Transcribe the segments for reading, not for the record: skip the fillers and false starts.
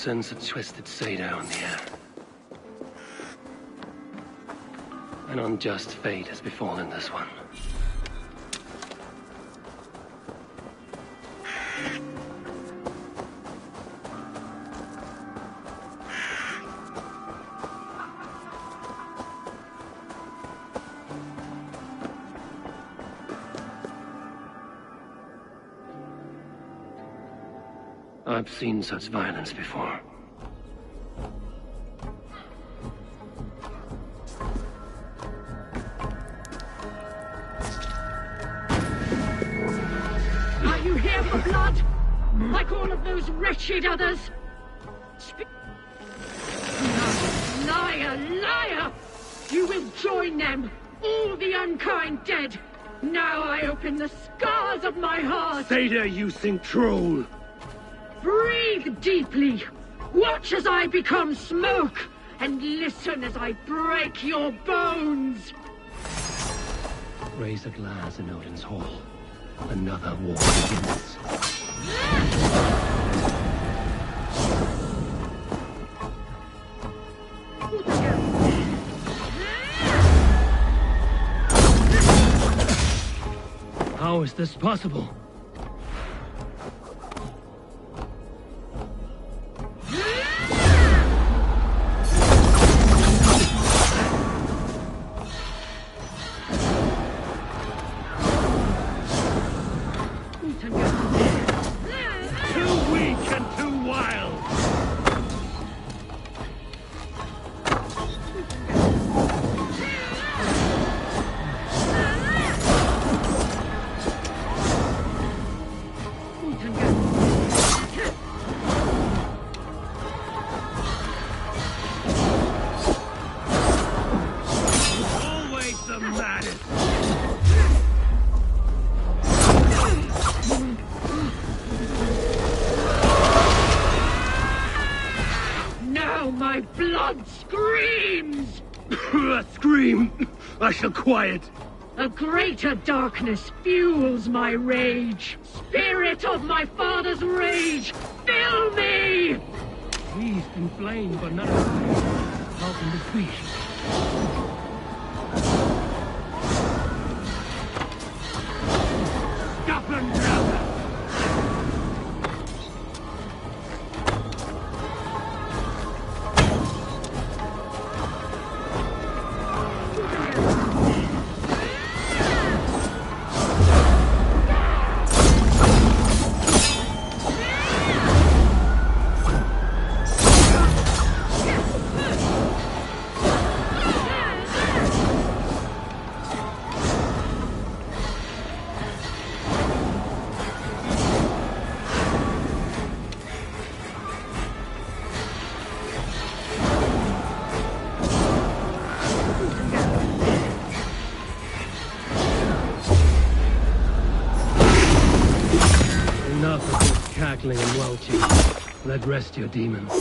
sends a twisted satyr on the air. An unjust fate has befallen this one. I've seen such violence before. Are you here for blood? Like all of those wretched others? Liar, liar! You will join them, all the unkind dead. Now I open the scars of my heart. Satyr, you think troll! Breathe deeply. Watch as I become smoke, and listen as I break your bones. Raise a glass in Odin's hall. Another war begins. How is this possible? My blood screams! Scream! I shall quiet. A greater darkness fuels my rage. Spirit of my father's rage, fill me! He's inflamed, but not afraid. How can this be? Stop and brother! Enough of this cackling and welching. Let rest your demons.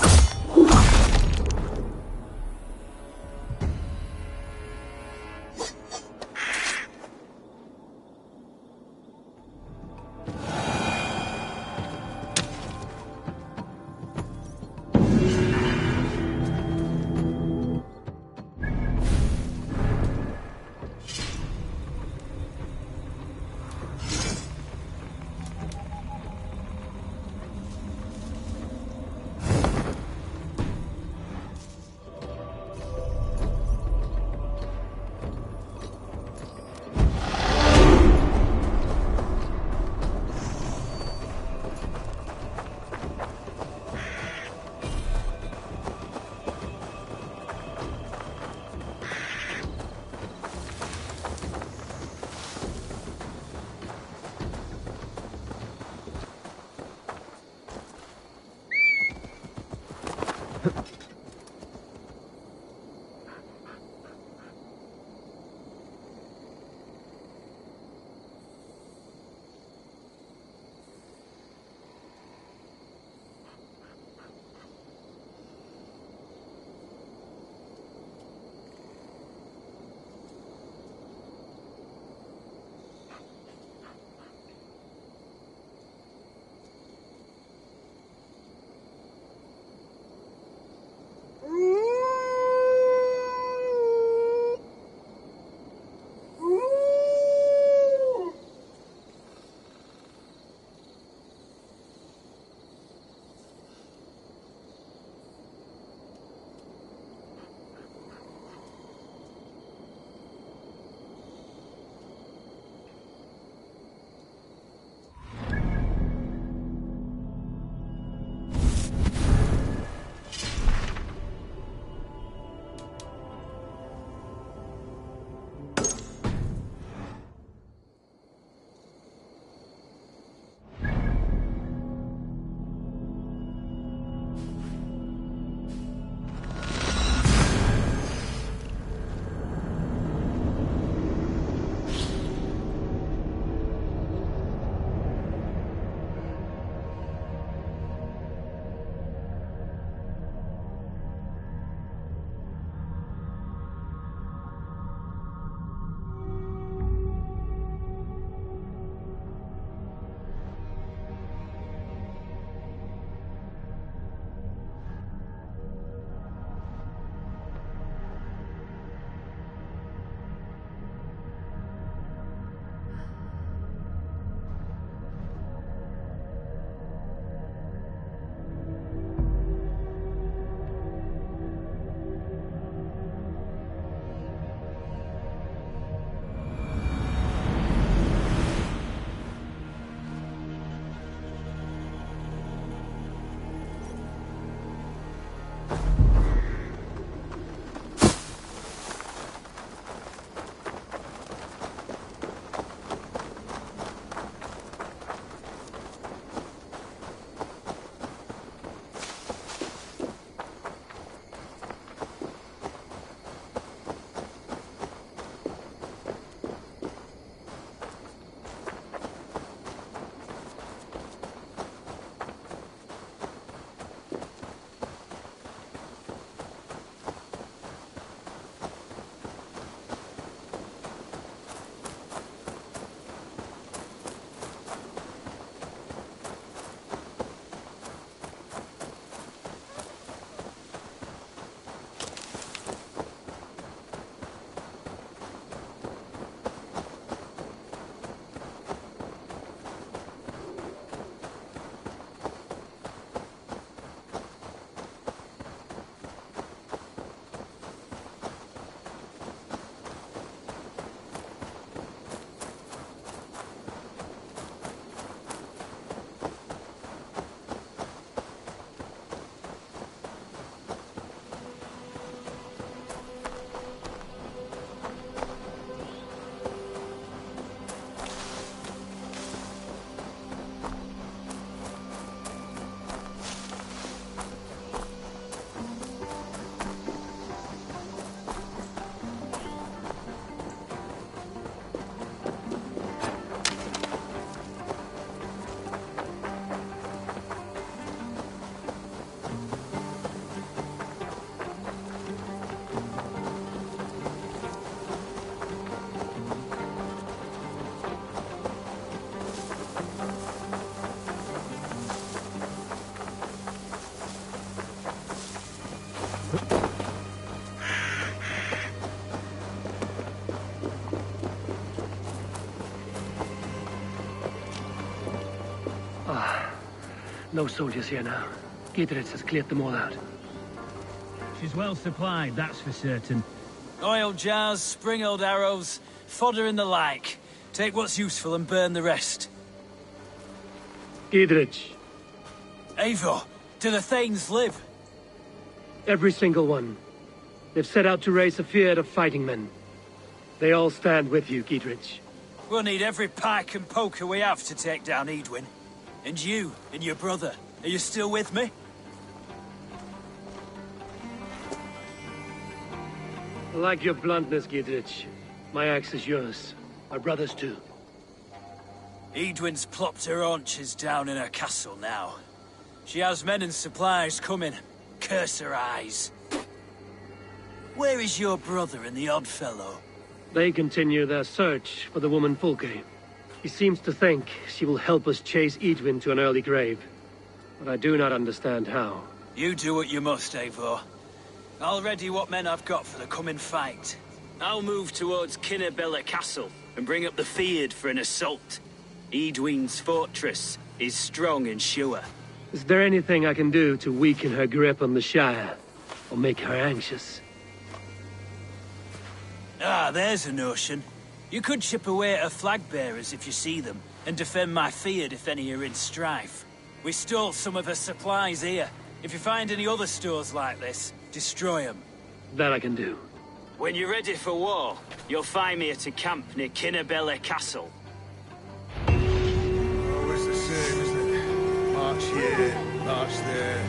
No soldiers here now. Gidritz has cleared them all out. She's well supplied, that's for certain. Oil jars, spring-old arrows, fodder and the like. Take what's useful and burn the rest. Gidritz. Eivor, do the Thanes live? Every single one. They've set out to raise a fear of fighting men. They all stand with you, Gidritz. We'll need every pike and poker we have to take down Edwin. And you, and your brother, are you still with me? I like your bluntness, Gidritz. My axe is yours. My brother's too. Edwin's plopped her haunches down in her castle now. She has men and supplies coming. Curse her eyes. Where is your brother and the odd fellow? They continue their search for the woman Fulke. He seems to think she will help us chase Edwin to an early grave. But I do not understand how. You do what you must, Eivor. I'll ready what men I've got for the coming fight. I'll move towards Kinnabella Castle and bring up the Fyrd for an assault. Edwin's fortress is strong and sure. Is there anything I can do to weaken her grip on the Shire? Or make her anxious? Ah, there's a notion. You could chip away at her flag-bearers if you see them, and defend my Fyrd if any are in strife. We stole some of her supplies here. If you find any other stores like this, destroy them. That I can do. When you're ready for war, you'll find me at a camp near Kinnabella Castle. Always the same, isn't it? March here, march there.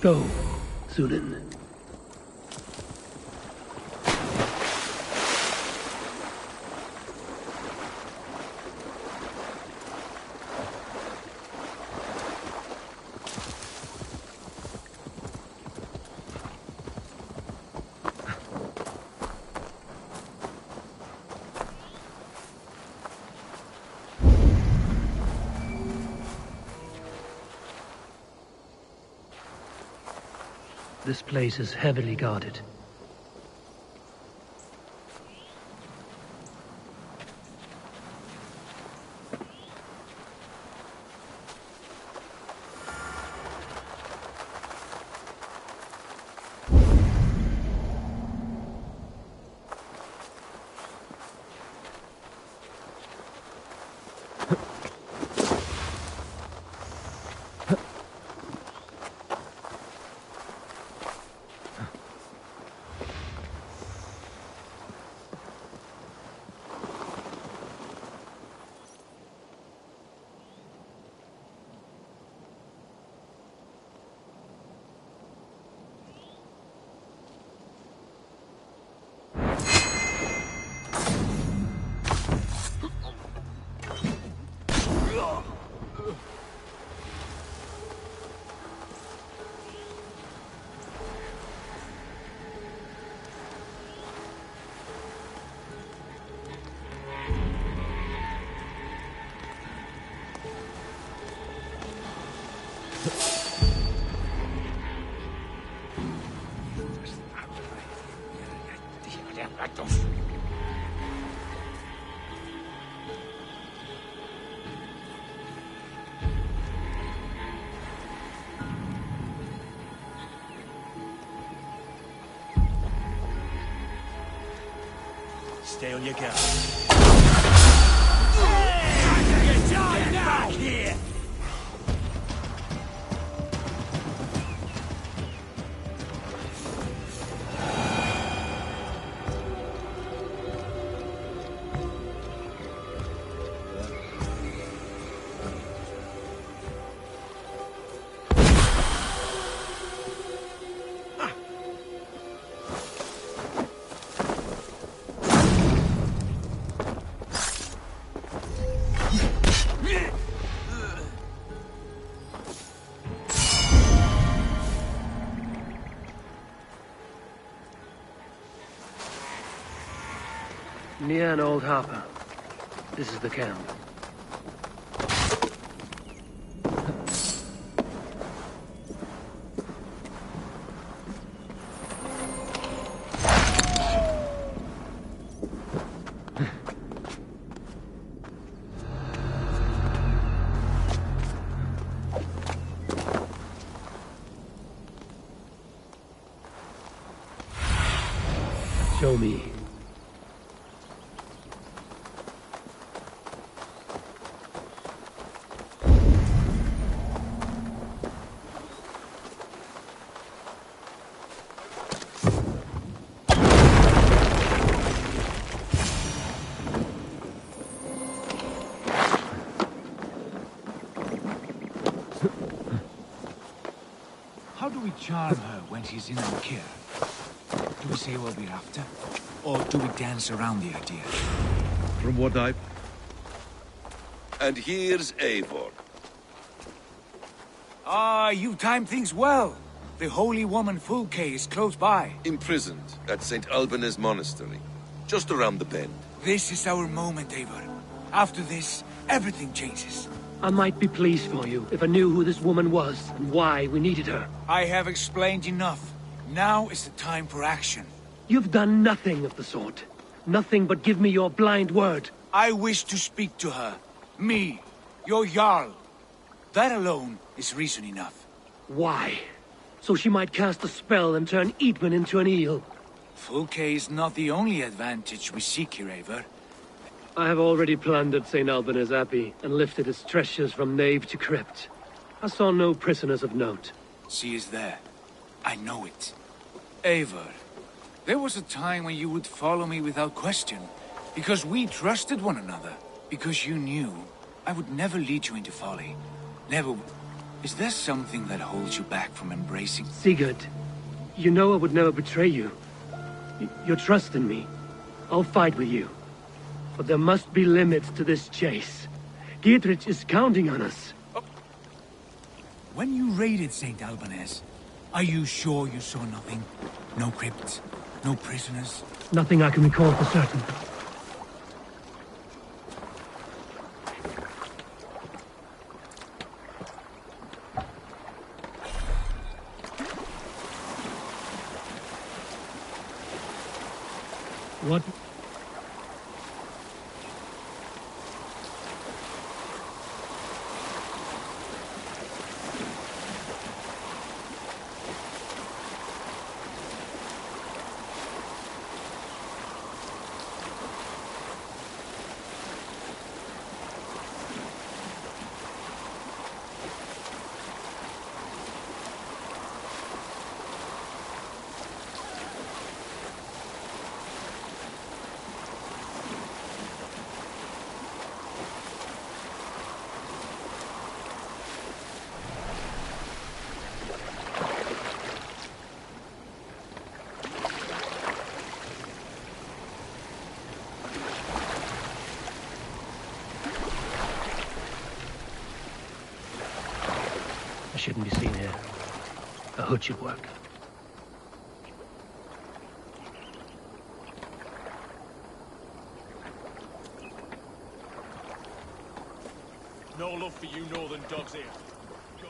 Go, Zulin. This place is heavily guarded. Stay on your guard. Get back here! Near an old harbor. This is the camp. Show me. How do we charm her when she's in our care? Do we say what we're after? Or do we dance around the idea? From what I... And here's Eivor. Ah, you timed things well. The holy woman Fulke is close by. Imprisoned at St. Alban's Monastery. Just around the bend. This is our moment, Eivor. After this, everything changes. I might be pleased for you if I knew who this woman was and why we needed her. I have explained enough. Now is the time for action. You've done nothing of the sort. Nothing but give me your blind word. I wish to speak to her. Me, your Jarl. That alone is reason enough. Why? So she might cast a spell and turn Eadman into an eel. Fulke is not the only advantage we seek here, Eivor. I have already plundered St. Alban's Abbey and lifted its treasures from nave to crypt. I saw no prisoners of note. She is there. I know it. Eivor, there was a time when you would follow me without question, because we trusted one another, because you knew I would never lead you into folly. Never. Is there something that holds you back from embracing? Sigurd, you know I would never betray you. Your trust in me. I'll fight with you. But there must be limits to this chase. Dietrich is counting on us. When you raided St. Alban's, are you sure you saw nothing? No crypts? No prisoners? Nothing I can recall for certain. What? I shouldn't be seen here. A hood should work. No love for you northern dogs here. Go.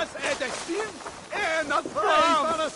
Viras är destin ända fram!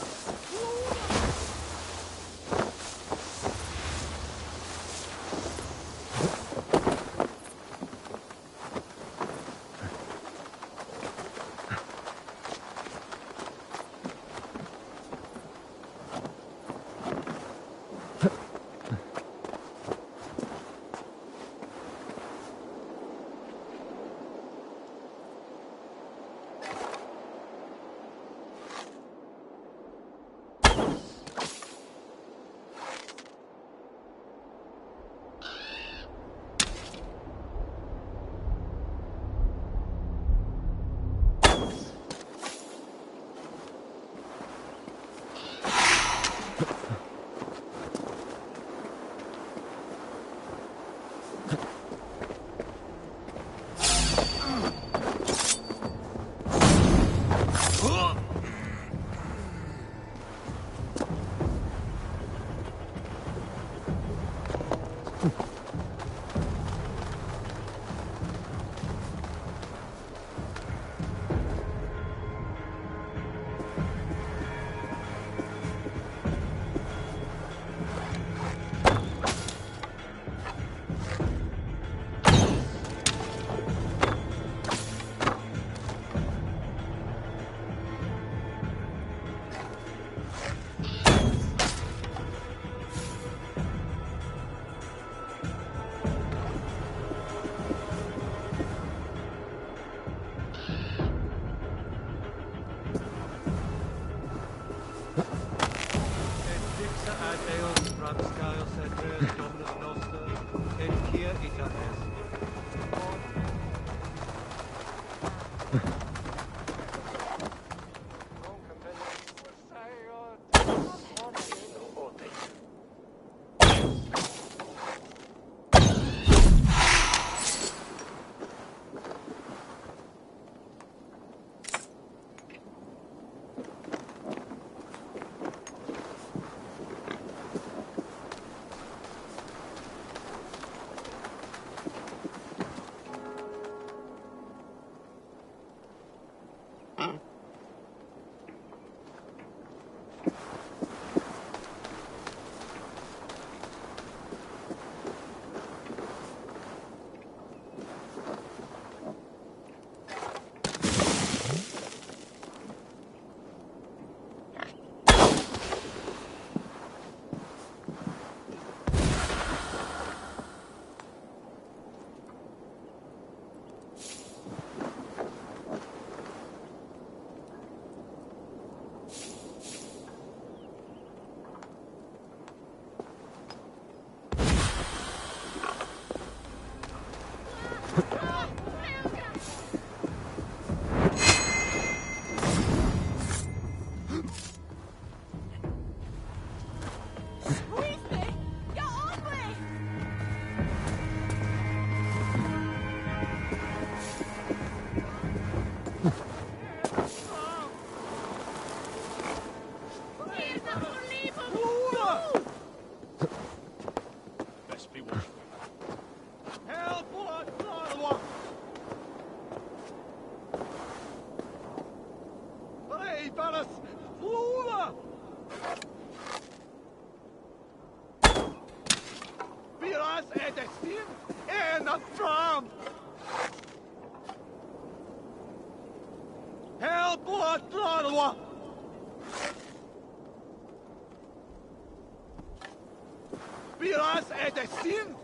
Viras är destin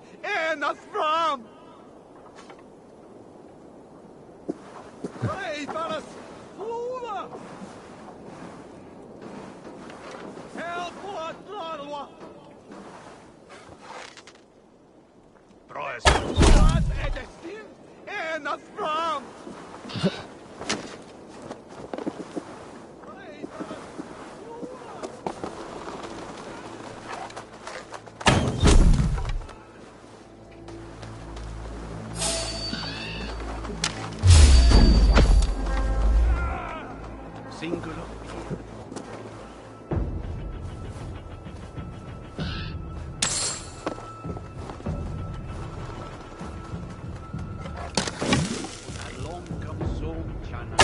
ända fram! Rejdarnas flora! Help att dra! Bra är Viras är destin ända fram! singular. Along comes Zone China.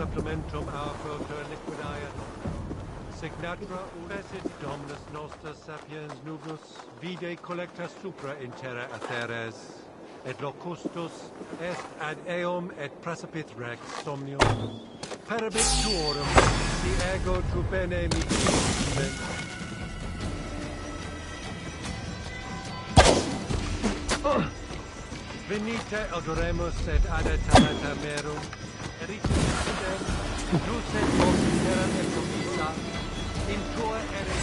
supplementum autor liquidae signatra uesit Dominus nostra sapiens nubus vide collecta supra in terra atheres et locustus est ad eum et praesipit rex somnium perabit tuorum si ego tu bene mi venite adoremus et adetalata merum eritis luce terra et promisa in tua ere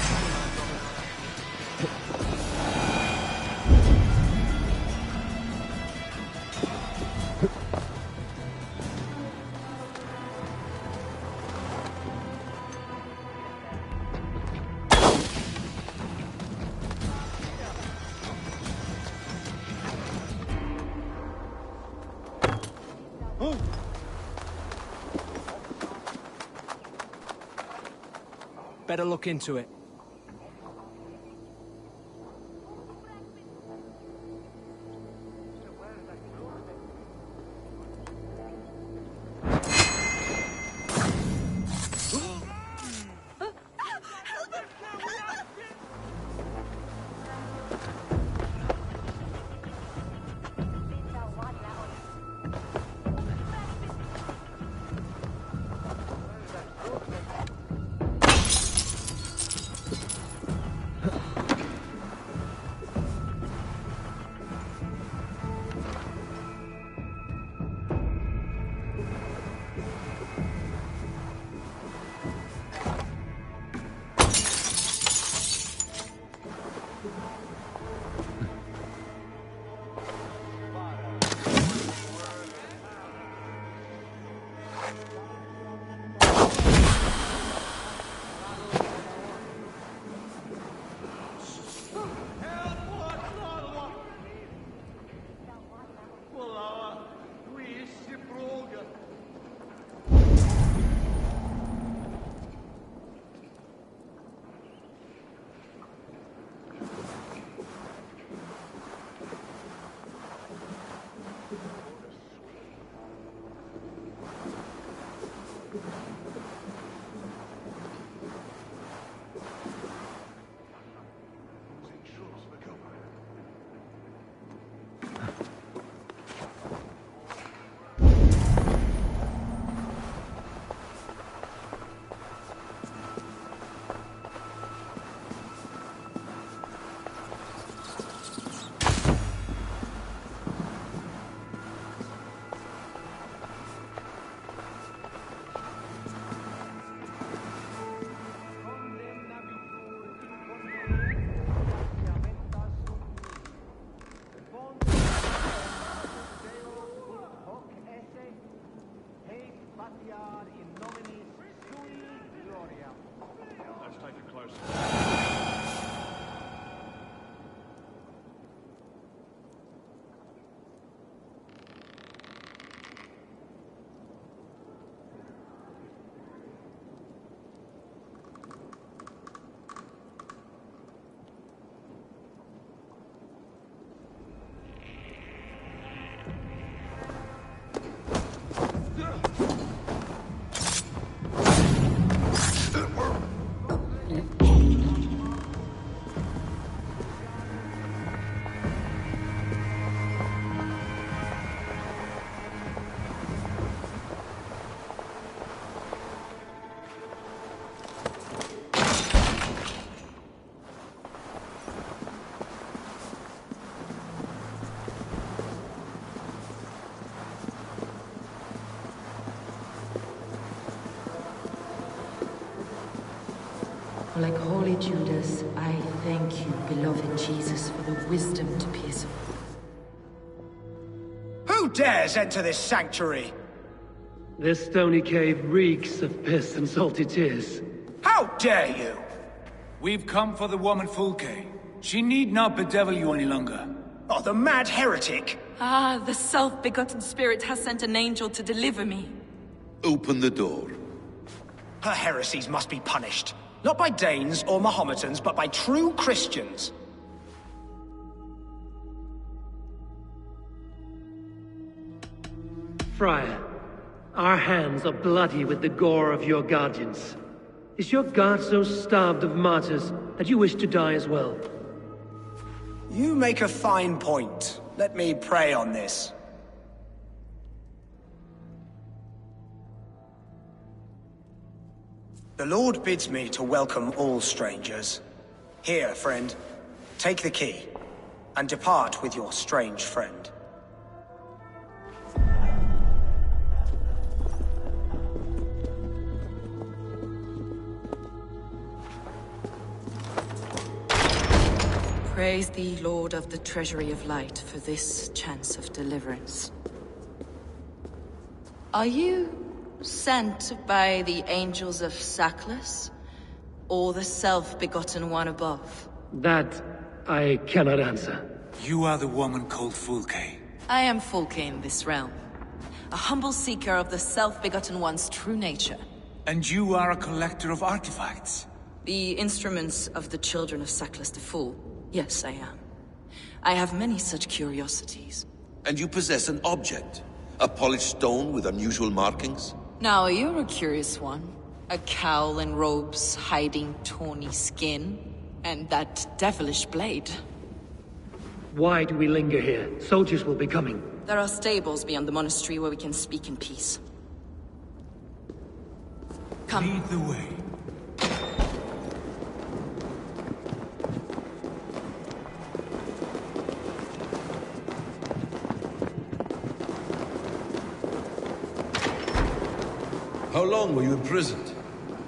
Better look into it. Like holy Judas, I thank you, beloved Jesus, for the wisdom to pierce. Who dares enter this sanctuary? This stony cave reeks of piss and salty tears. How dare you? We've come for the woman Fulke. She need not bedevil you any longer. Oh, the mad heretic! Ah, the self-begotten spirit has sent an angel to deliver me. Open the door. Her heresies must be punished. Not by Danes or Mahometans, but by true Christians. Friar, Our hands are bloody with the gore of your guardians. Is your guard so starved of martyrs that you wish to die as well? You make a fine point. Let me pray on this. The Lord bids me to welcome all strangers. Here, friend, take the key, and depart with your strange friend. Praise thee, Lord of the Treasury of Light, for this chance of deliverance. Are you sent by the angels of Saklas, or the self-begotten one above? That I cannot answer. You are the woman called Fulke. I am Fulke in this realm, a humble seeker of the self-begotten one's true nature. And you are a collector of artifacts? The instruments of the children of Saklas the Fool. Yes, I am. I have many such curiosities. And you possess an object? A polished stone with unusual markings? Now, you're a curious one. A cowl and robes hiding tawny skin, and that devilish blade. Why do we linger here? Soldiers will be coming. There are stables beyond the monastery where we can speak in peace. Come. Lead the way. How long were you imprisoned?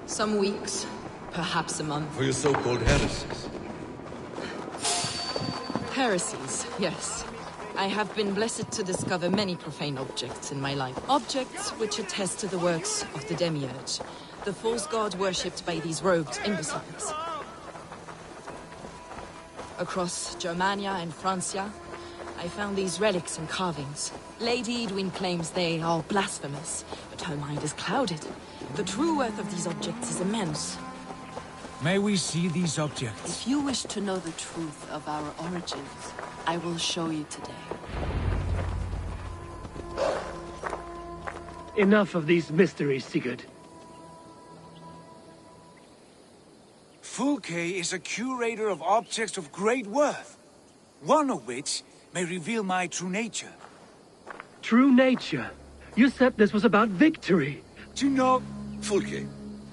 Some weeks, perhaps a month. For your so-called heresies? Heresies, yes. I have been blessed to discover many profane objects in my life. Objects which attest to the works of the Demiurge, the false god worshipped by these robed imbeciles. Across Germania and Francia, I found these relics and carvings. Lady Edwin claims they are blasphemous, but her mind is clouded. The true worth of these objects is immense. May we see these objects? If you wish to know the truth of our origins, I will show you today. Enough of these mysteries, Sigurd. Fulke is a curator of objects of great worth, one of which may reveal my true nature. True nature? You said this was about victory. Do you know... Fulke,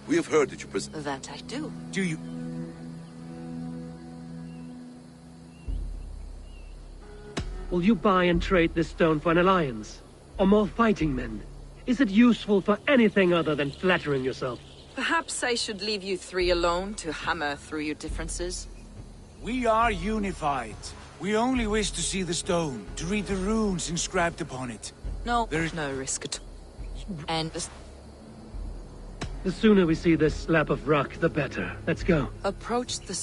we have heard that you possess... That I do. Do you... Will you buy and trade this stone for an alliance? Or more fighting men? Is it useful for anything other than flattering yourself? Perhaps I should leave you three alone to hammer through your differences. We are unified. We only wish to see the stone, to read the runes inscribed upon it. No, there is no risk at all. And... The sooner we see this slab of rock, the better. Let's go. Approach the...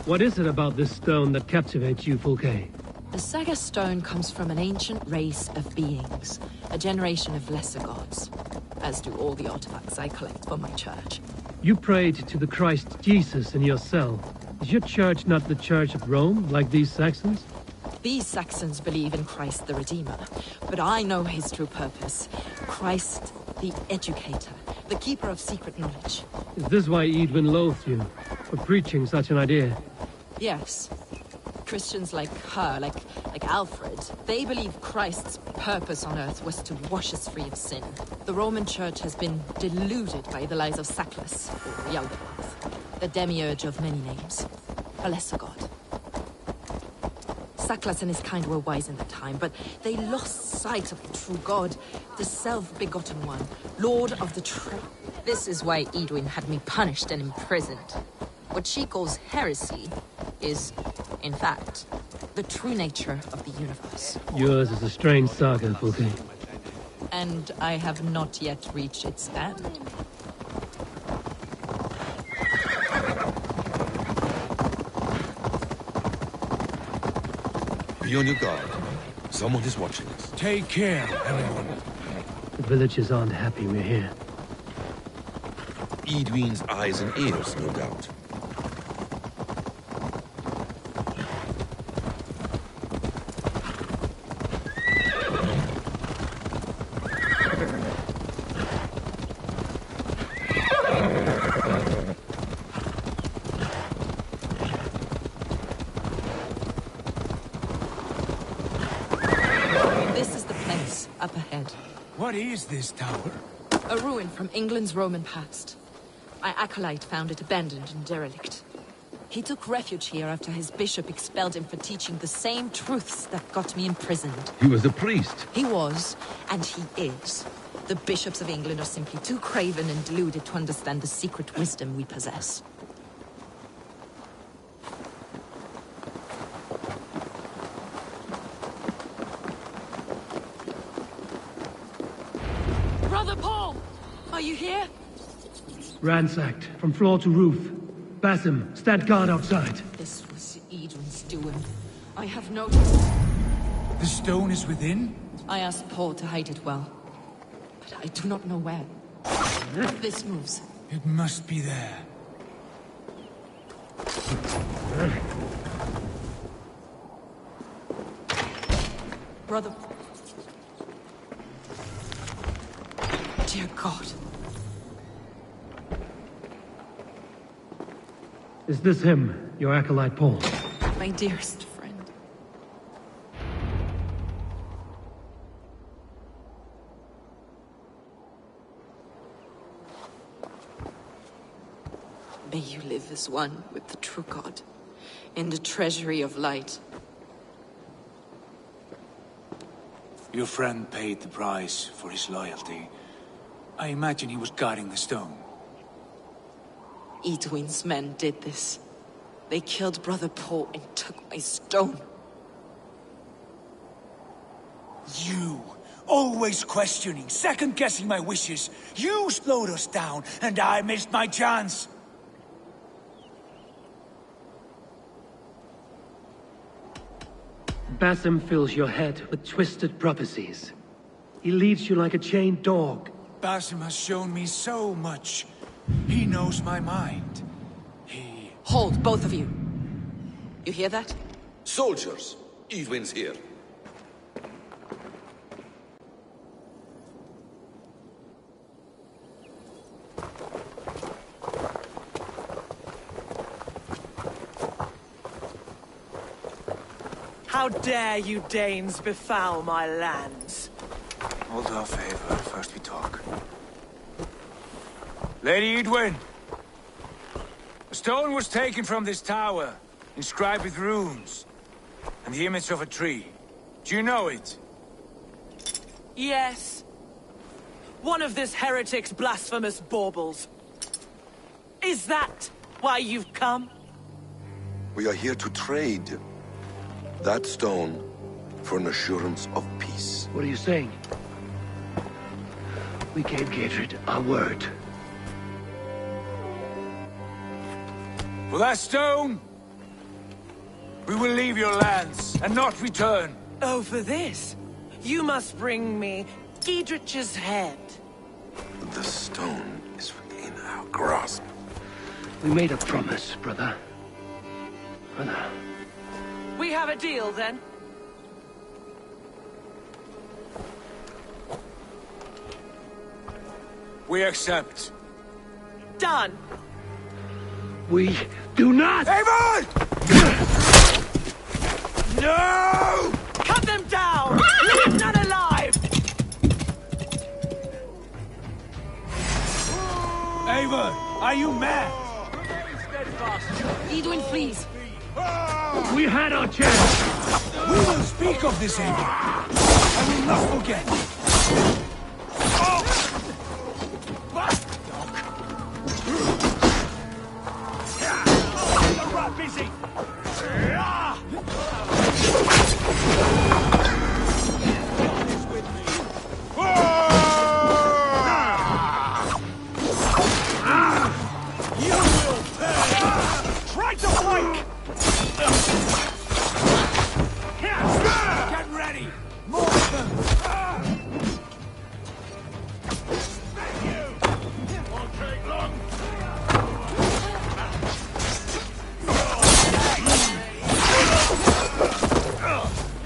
What is it about this stone that captivates you, Fulke? A The Saga Stone comes from an ancient race of beings, a generation of lesser gods, as do all the artifacts I collect for my church. You prayed to the Christ Jesus in your cell. Is your church not the Church of Rome, like these Saxons? These Saxons believe in Christ the Redeemer, but I know his true purpose. Christ the Educator, the keeper of secret knowledge. Is this why Edwin loathed you, for preaching such an idea? Yes. Christians like her, like Alfred, they believe Christ's purpose on earth was to wash us free of sin. The Roman Church has been deluded by the lies of Sackless, or Yaldabaoth, the demiurge of many names, a lesser god. Sackless and his kind were wise in their time, but they lost sight of the true god, the self-begotten one, Lord of the True. This is why Edwin had me punished and imprisoned. What she calls heresy is, in fact, the true nature of the universe. Yours is a strange saga, Fulke. And I have not yet reached its end. Be on your guard. Someone is watching us. Take care, everyone. The villagers aren't happy we're here. Edwin's eyes and ears, no doubt. Up ahead. What is this tower? A ruin from England's Roman past. My acolyte found it abandoned and derelict. He took refuge here after his bishop expelled him for teaching the same truths that got me imprisoned. He was a priest. He was, and he is. The bishops of England are simply too craven and deluded to understand the secret wisdom we possess. Are you here? Ransacked, from floor to roof. Basim, stand guard outside. This was Edwin's doing. I have noticed. The stone is within? I asked Paul to hide it well, but I do not know where. This moves. It must be there. Brother... Dear God. Is this him, your acolyte Paul? My dearest friend. May you live as one with the true God, in the treasury of light. Your friend paid the price for his loyalty. I imagine he was guarding the stone. Edwin's men did this. They killed Brother Paul and took my stone. You, always questioning, second-guessing my wishes. You slowed us down, and I missed my chance. Basim fills your head with twisted prophecies. He leads you like a chained dog. Basim has shown me so much. He knows my mind. He... Hold, both of you. You hear that? Soldiers, Edwin's here. How dare you Danes befoul my lands? Hold off, Eivor. First we talk. Lady Edwin! A stone was taken from this tower, inscribed with runes, and the image of a tree. Do you know it? Yes. One of this heretic's blasphemous baubles. Is that why you've come? We are here to trade that stone for an assurance of peace. What are you saying? We gave Gatred our word. For that stone, We will leave your lands, and not return. Oh, for this? You must bring me Giedrich's head. The stone is within our grasp. We made a promise, brother. Brother. We have a deal, then? We accept. Done! We do not! Eivor! No! Cut them down! Leave none alive! Eivor, are you mad? Edwin, please. We had our chance! We will speak of this, Eivor. I will not forget. Busy! You will pay! Try to flank! Get ready! More of them! Thank you! Won't take long!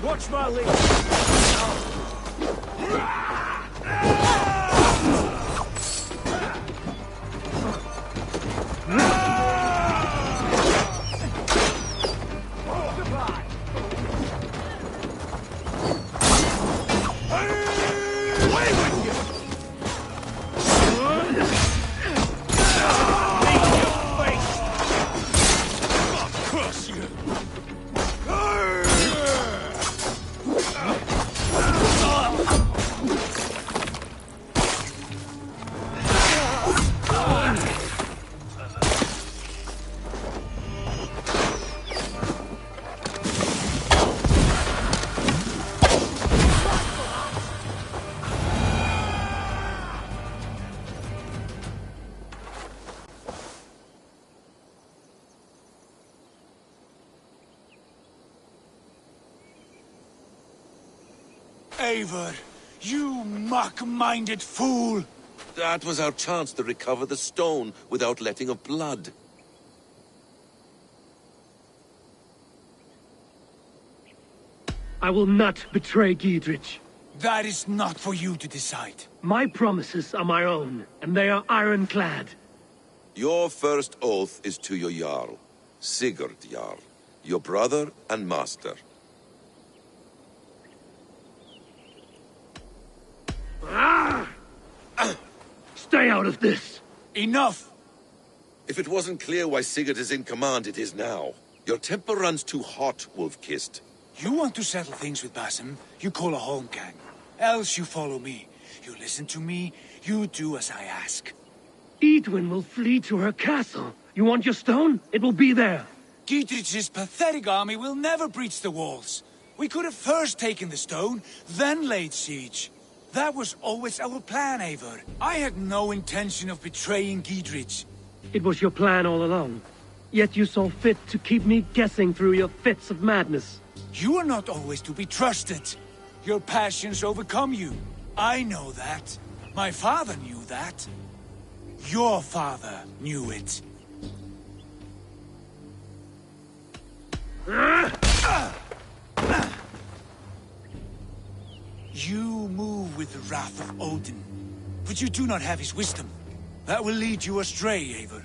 Watch my lead! Eivor, you muck-minded fool! That was our chance to recover the stone without letting of blood. I will not betray Giedrich. That is not for you to decide. My promises are my own, and they are ironclad. Your first oath is to your Jarl, Sigurd Jarl, your brother and master. Stay out of this! Enough! If it wasn't clear why Sigurd is in command, it is now. Your temper runs too hot, Wolf-Kissed. You want to settle things with Basim, you call a holmgang. Else you follow me. You listen to me, you do as I ask. Edwin will flee to her castle. You want your stone? It will be there. Giedrich's pathetic army will never breach the walls. We could have first taken the stone, then laid siege. That was always our plan, Eivor. I had no intention of betraying Giedrich. It was your plan all along. Yet you saw fit to keep me guessing through your fits of madness. You are not always to be trusted. Your passions overcome you. I know that. My father knew that. Your father knew it. You move with the wrath of Odin, but you do not have his wisdom. That will lead you astray, Eivor.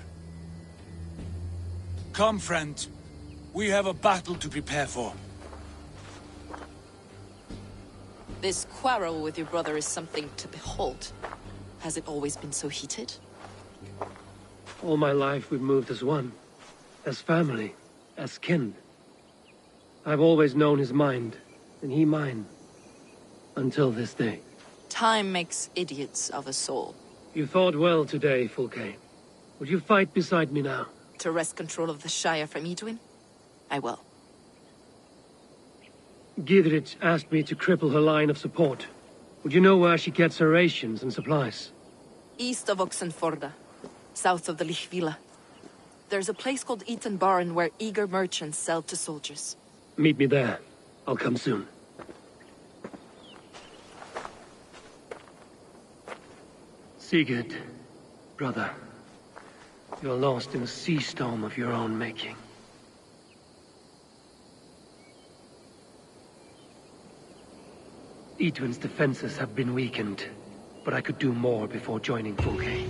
Come, friend. We have a battle to prepare for. This quarrel with your brother is something to behold. Has it always been so heated? All my life we've moved as one. As family. As kin. I've always known his mind, and he mine. Until this day. Time makes idiots of us all. You fought well today, Fulke. Would you fight beside me now? To wrest control of the Shire from Edwin? I will. Giedrich asked me to cripple her line of support. Would you know where she gets her rations and supplies? East of Oxenforda, south of the Lichvila. There's a place called Eaton Barn where eager merchants sell to soldiers. Meet me there. I'll come soon. Sigurd, brother, you're lost in a sea storm of your own making. Idwin's defenses have been weakened, but I could do more before joining Fulke.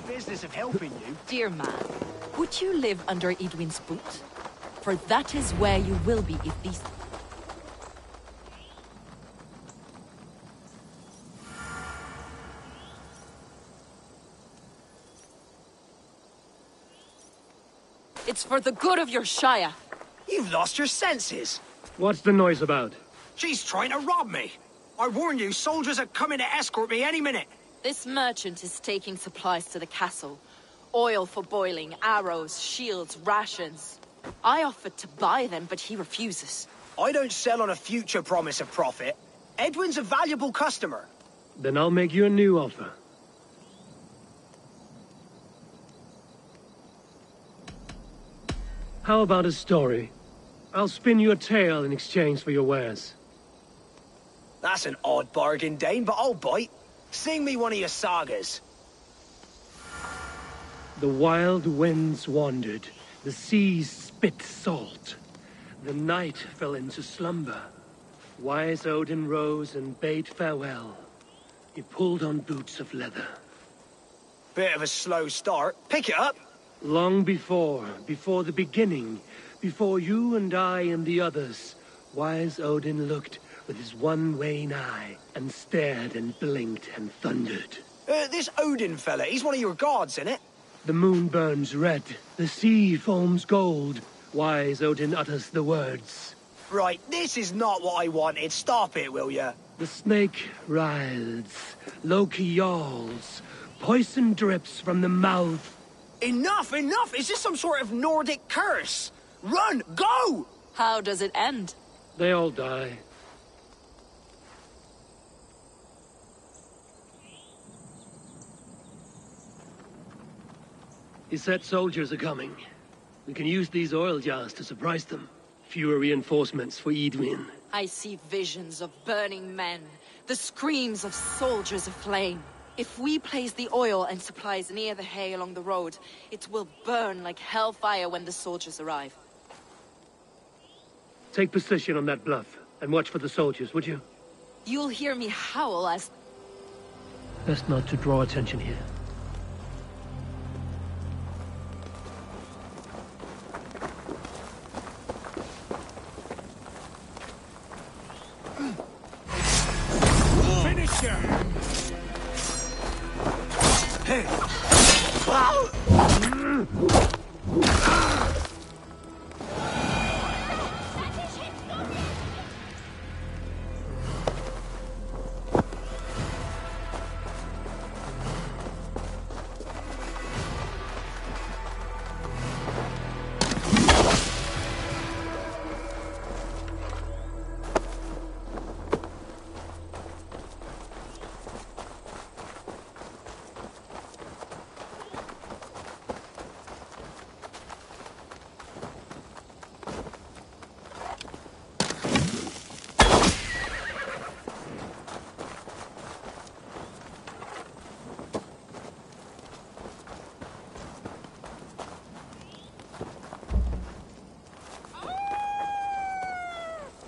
Business of helping you. Dear man, would you live under Idwin's boot? For that is where you will be if these... It's for the good of your Shire. You've lost your senses. What's the noise about? She's trying to rob me. I warn you, soldiers are coming to escort me any minute. This merchant is taking supplies to the castle. Oil for boiling, arrows, shields, rations. I offered to buy them, but he refuses. I don't sell on a future promise of profit. Edwin's a valuable customer. Then I'll make you a new offer. How about a story? I'll spin you a tale in exchange for your wares. That's an odd bargain, Dane, but I'll bite. Sing me one of your sagas. The wild winds wandered, the seas spit salt. The night fell into slumber. Wise Odin rose and bade farewell. He pulled on boots of leather. Bit of a slow start. Pick it up. Long before the beginning, before you and I and the others, Wise Odin looked with his one wan eye and stared and blinked and thundered. This Odin fella, he's one of your gods, innit? The moon burns red, the sea foams gold. Wise Odin utters the words. Right, this is not what I wanted. Stop it, will ya? The snake writhes, Loki yawls, poison drips from the mouth. Enough, enough! Is this some sort of Nordic curse? Run! Go! How does it end? They all die. He said soldiers are coming. We can use these oil jars to surprise them. Fewer reinforcements for Edwin. I see visions of burning men, the screams of soldiers aflame. If we place the oil and supplies near the hay along the road, it will burn like hellfire when the soldiers arrive. Take position on that bluff, and watch for the soldiers, would you? You'll hear me howl as... Best not to draw attention here.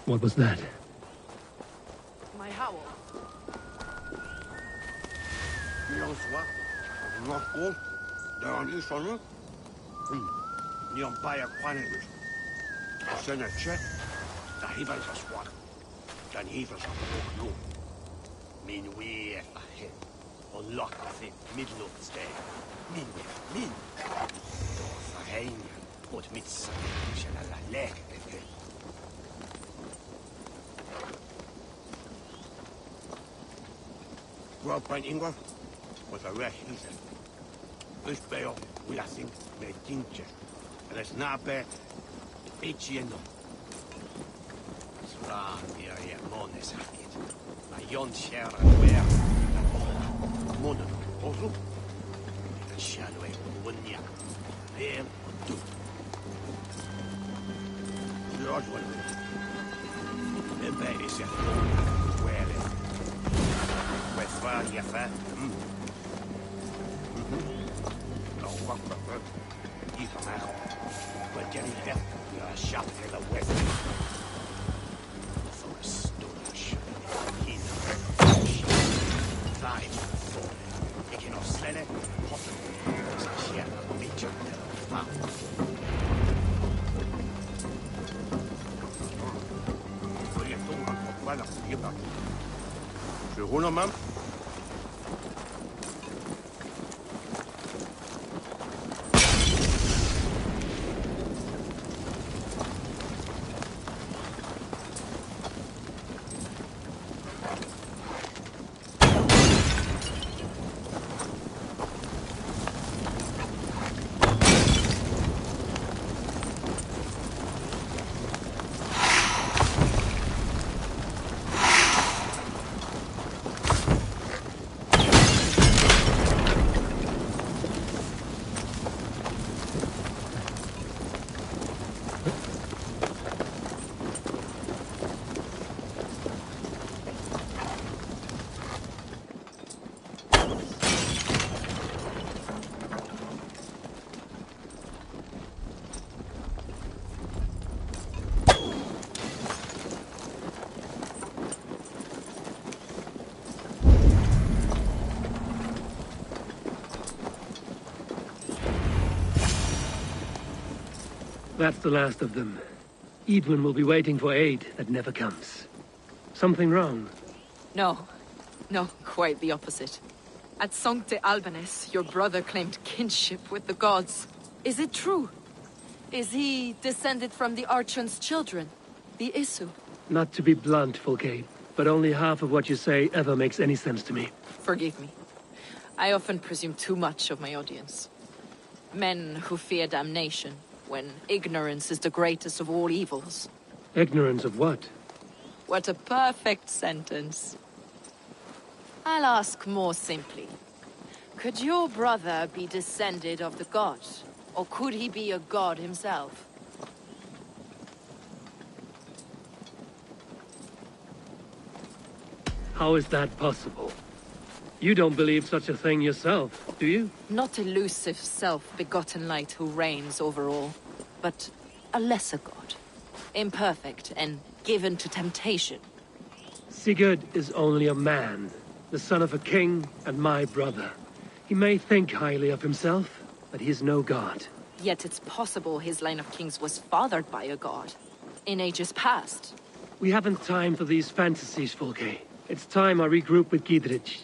What was that? My howl. Rob Brent Ingwer was a rash eater. This bail, we are think, may tinge. And it's not bad. It's you know. Sra, here, mones, hakit. A yon share and wear. Mono, also. A shadow, one ya. There, do. George, one minute. The bed is a where Westfall, you fat. No, what the he's a man. But getting here, you're a shot in the west. For a stonish. He's a very time for it. He cannot sell it. Possible. It's a share of each of them. What you doing? What are you about? Je roule en main. That's the last of them. Edwin will be waiting for aid that never comes. Something wrong? No. No, quite the opposite. At Sancte Albanus, your brother claimed kinship with the gods. Is it true? Is he descended from the Archon's children, the Isu? Not to be blunt, Fulke, but only half of what you say ever makes any sense to me. Forgive me. I often presume too much of my audience. Men who fear damnation, when ignorance is the greatest of all evils. Ignorance of what? What a perfect sentence. I'll ask more simply. Could your brother be descended of the gods? Or could he be a god himself? How is that possible? You don't believe such a thing yourself, do you? Not elusive self-begotten light who reigns over all, but a lesser god. Imperfect and given to temptation. Sigurd is only a man, the son of a king and my brother. He may think highly of himself, but he is no god. Yet it's possible his line of kings was fathered by a god, in ages past. We haven't time for these fantasies, Fulke. It's time I regroup with Gidrich,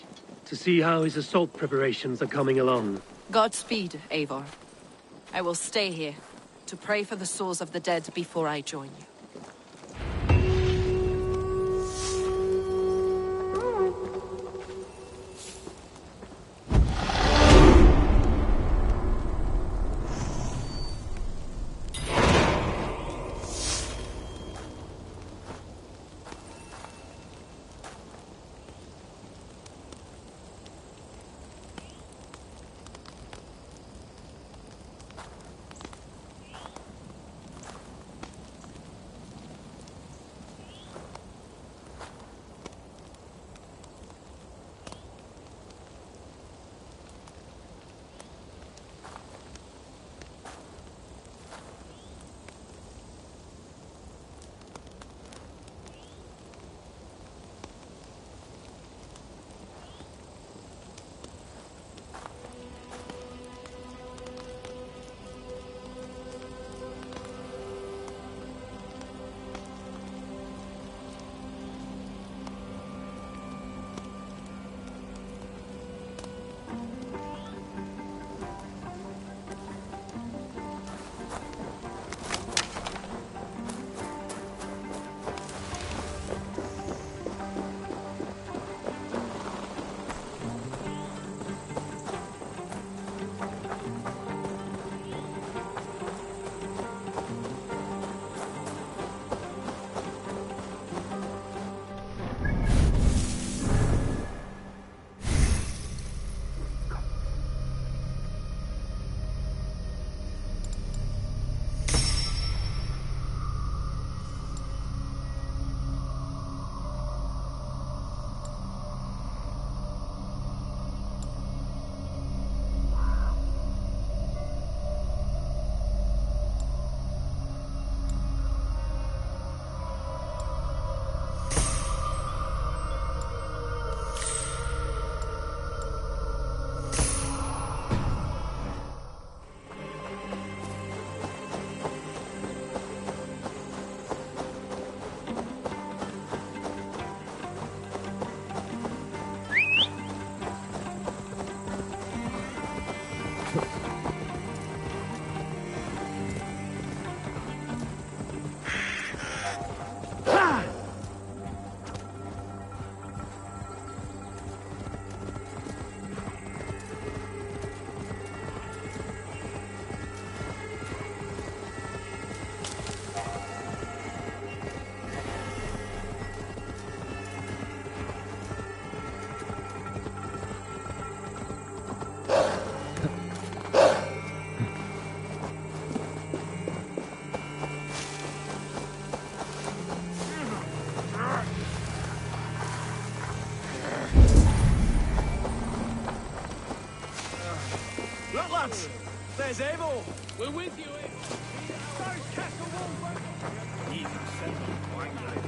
to see how his assault preparations are coming along. Godspeed, Eivor. I will stay here, to pray for the souls of the dead before I join you. lads! There's Eivor! We're with you, Eivor! Those castle walls! He's a sender, wangling.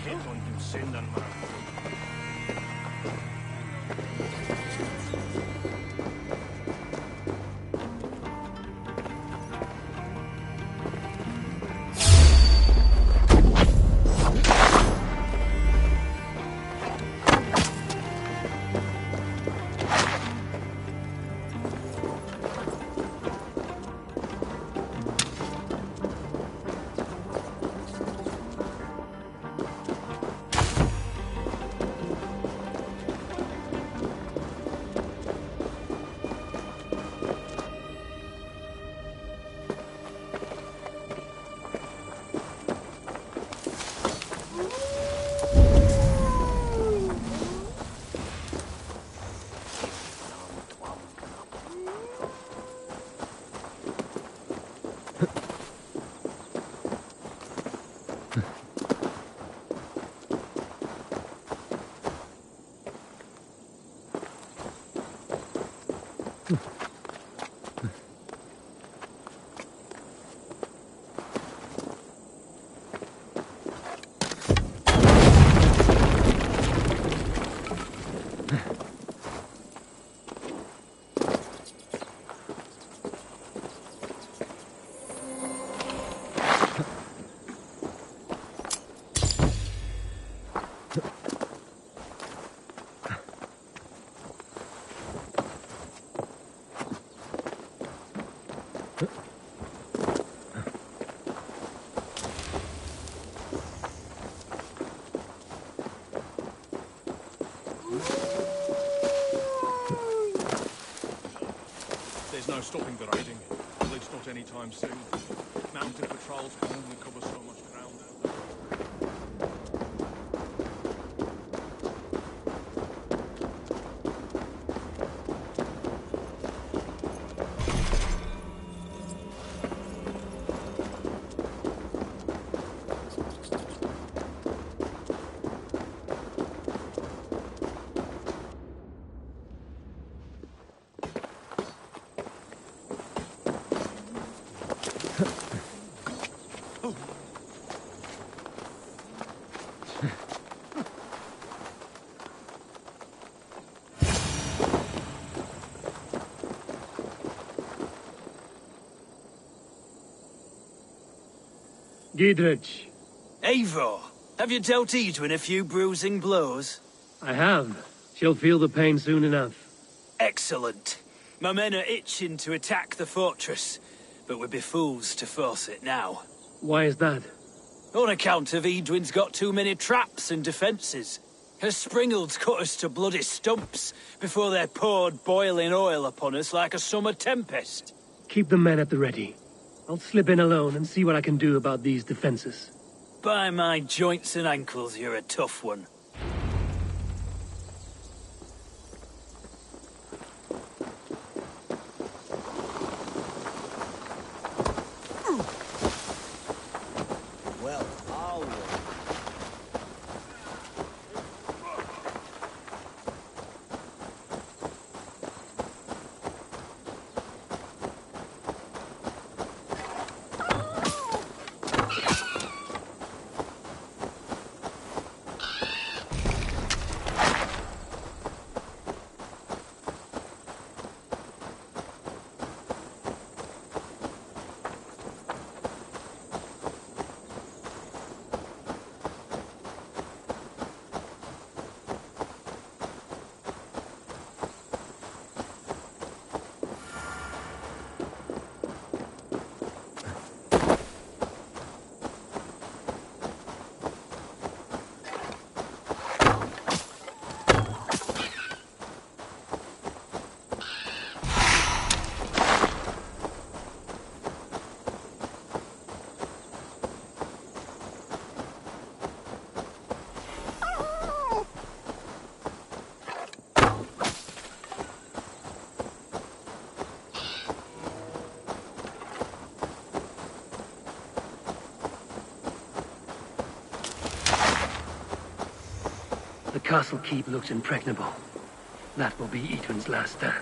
Hit on you, Sinden, man. There's no stopping the raiding, at least not anytime soon. Mounted patrols can only cover so much ground out there. Giedrich. Eivor, have you dealt Edwin a few bruising blows? I have. She'll feel the pain soon enough. Excellent. My men are itching to attack the fortress, but we'd be fools to force it now. Why is that? On account of Edwin's got too many traps and defences. Her springalds cut us to bloody stumps before they poured boiling oil upon us like a summer tempest. Keep the men at the ready. I'll slip in alone and see what I can do about these defences. By my joints and ankles, you're a tough one. Well, I'll... The castle keep looks impregnable. That will be Edwin's last stand.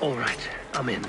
All right, I'm in.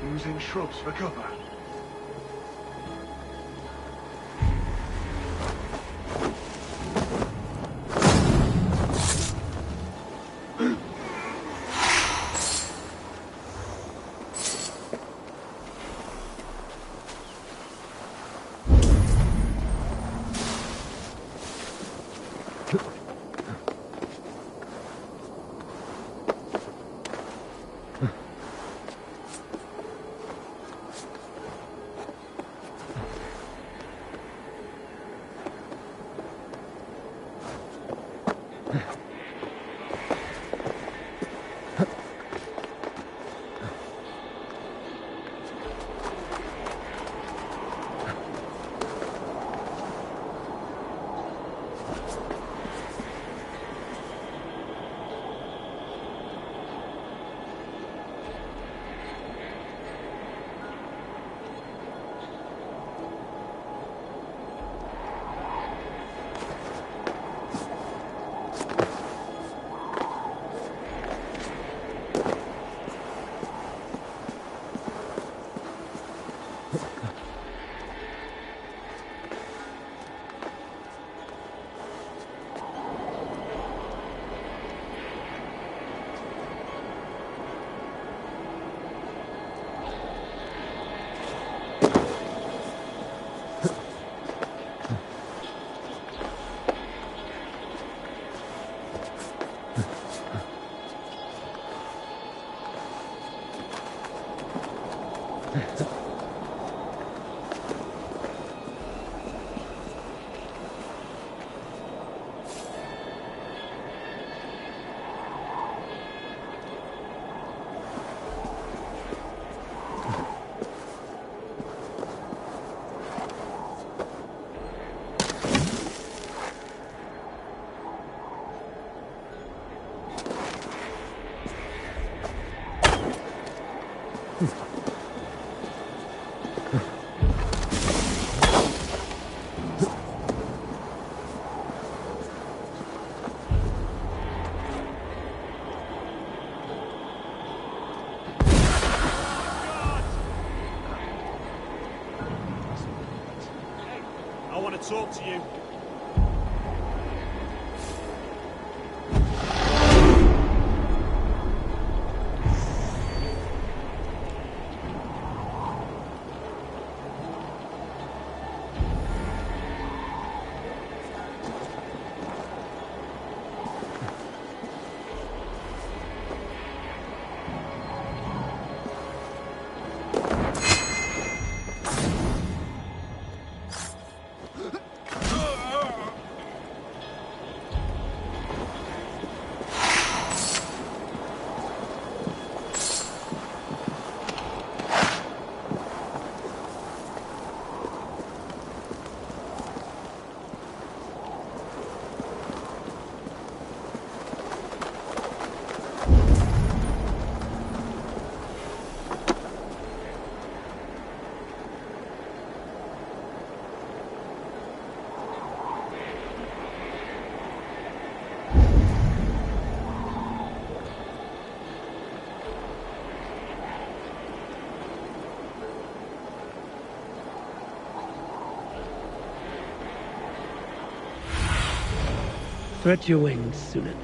Using shrubs for cover. I want to talk to you. Spread your wings, Sunan.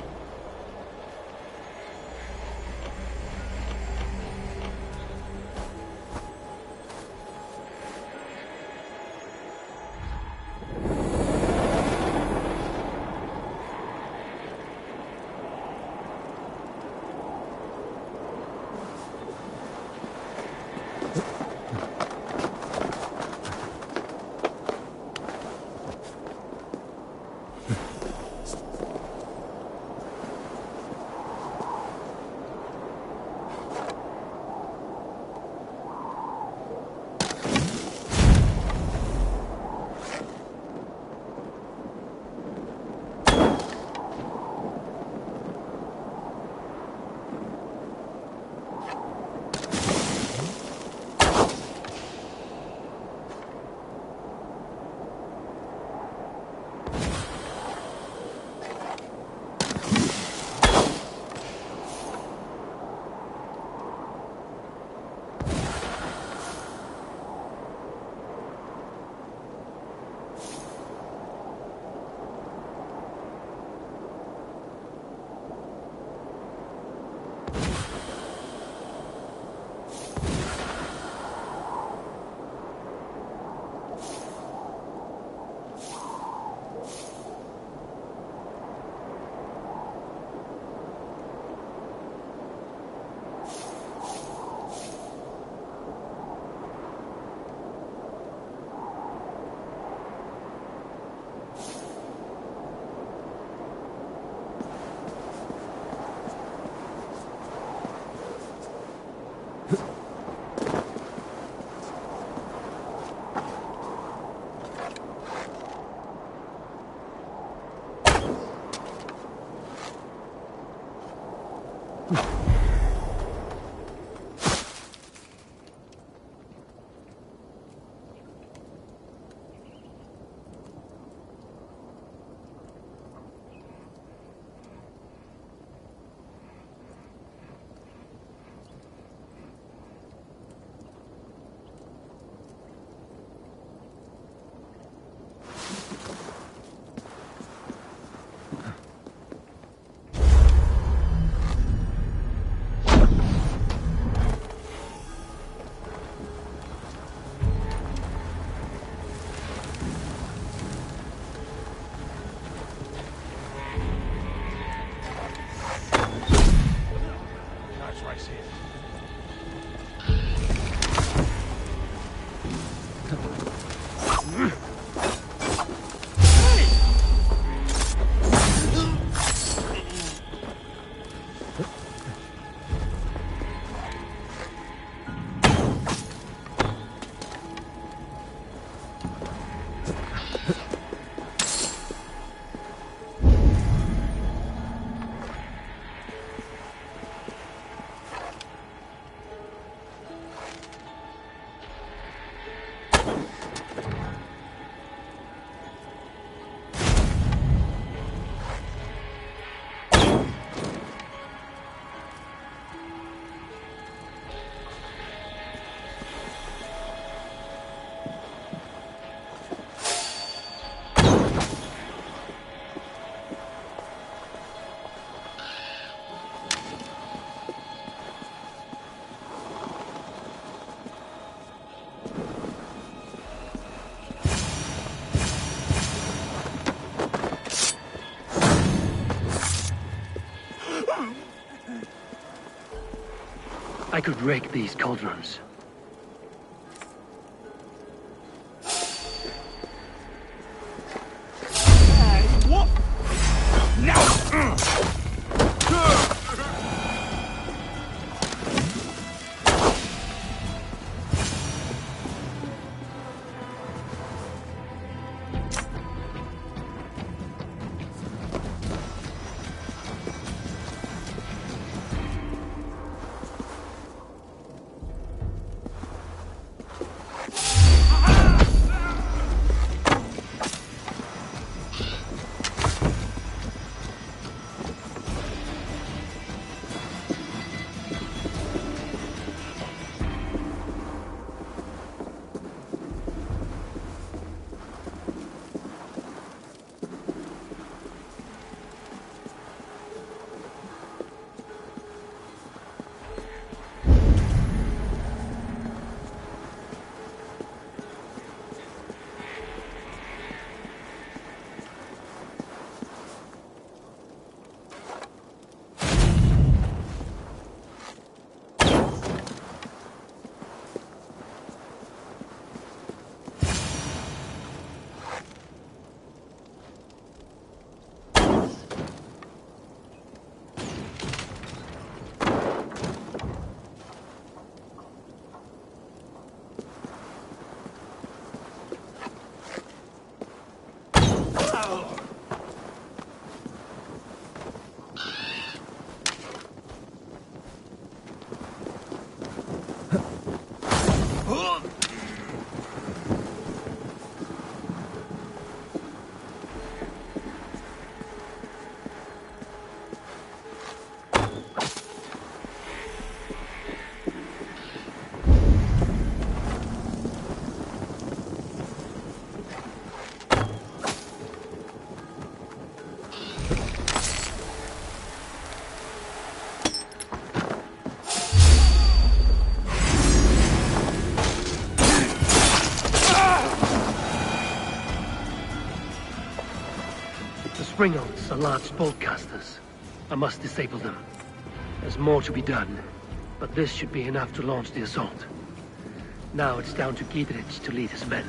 I could rake these cauldrons. What? Spring oaks are large bolt casters. I must disable them. There's more to be done, but this should be enough to launch the assault. Now it's down to Giedrich to lead his men.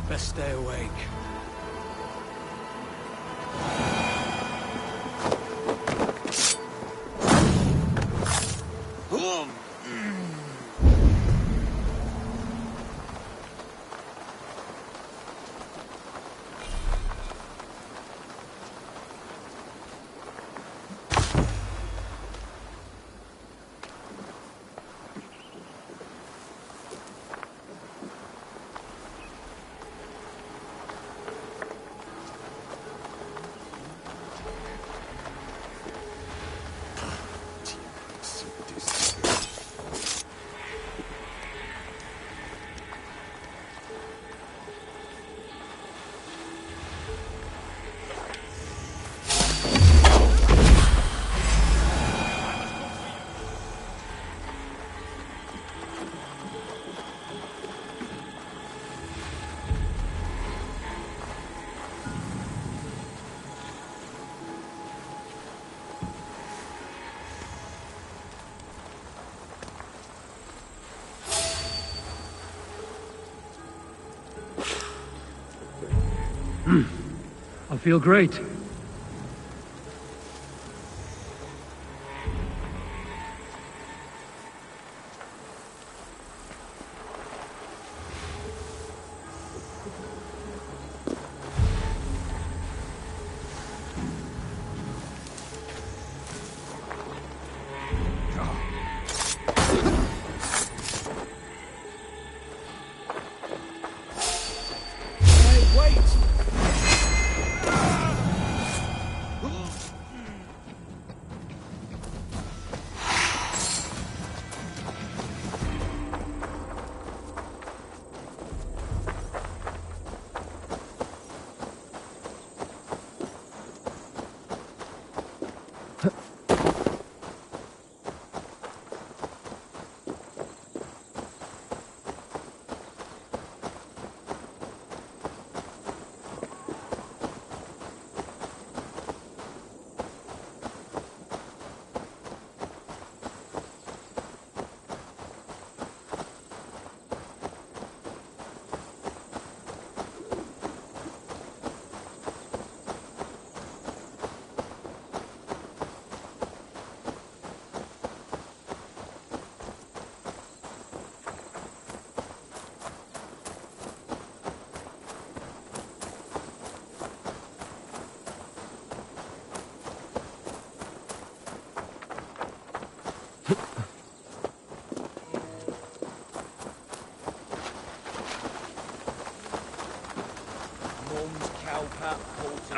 Best stay awake. I feel great.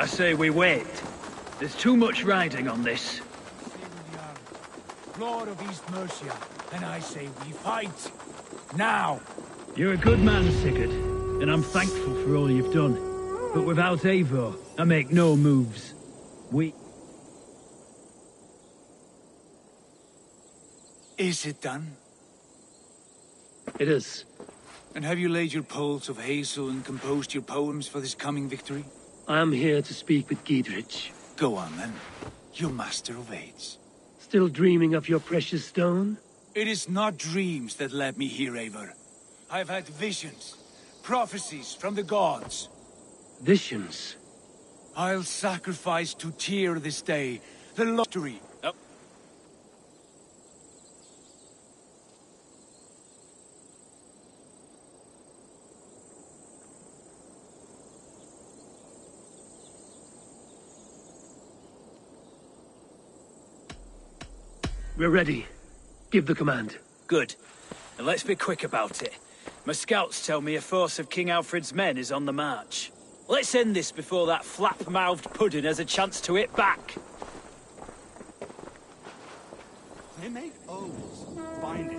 I say we wait. There's too much riding on this. Lord of East Mercia, and I say we fight. Now! You're a good man, Sigurd, and I'm thankful for all you've done. But without Eivor, I make no moves. Is it done? It is. And have you laid your poles of hazel and composed your poems for this coming victory? I am here to speak with Giedrich. Go on, then. Your master of aids. Still dreaming of your precious stone? It is not dreams that led me here, Eivor. I've had visions, prophecies from the gods. Visions? I'll sacrifice to Tyr this day, the lottery. Oh. We're ready. Give the command. Good. And let's be quick about it. My scouts tell me a force of King Alfred's men is on the march. Let's end this before that flap-mouthed pudding has a chance to hit back. They make oaths. Bind it.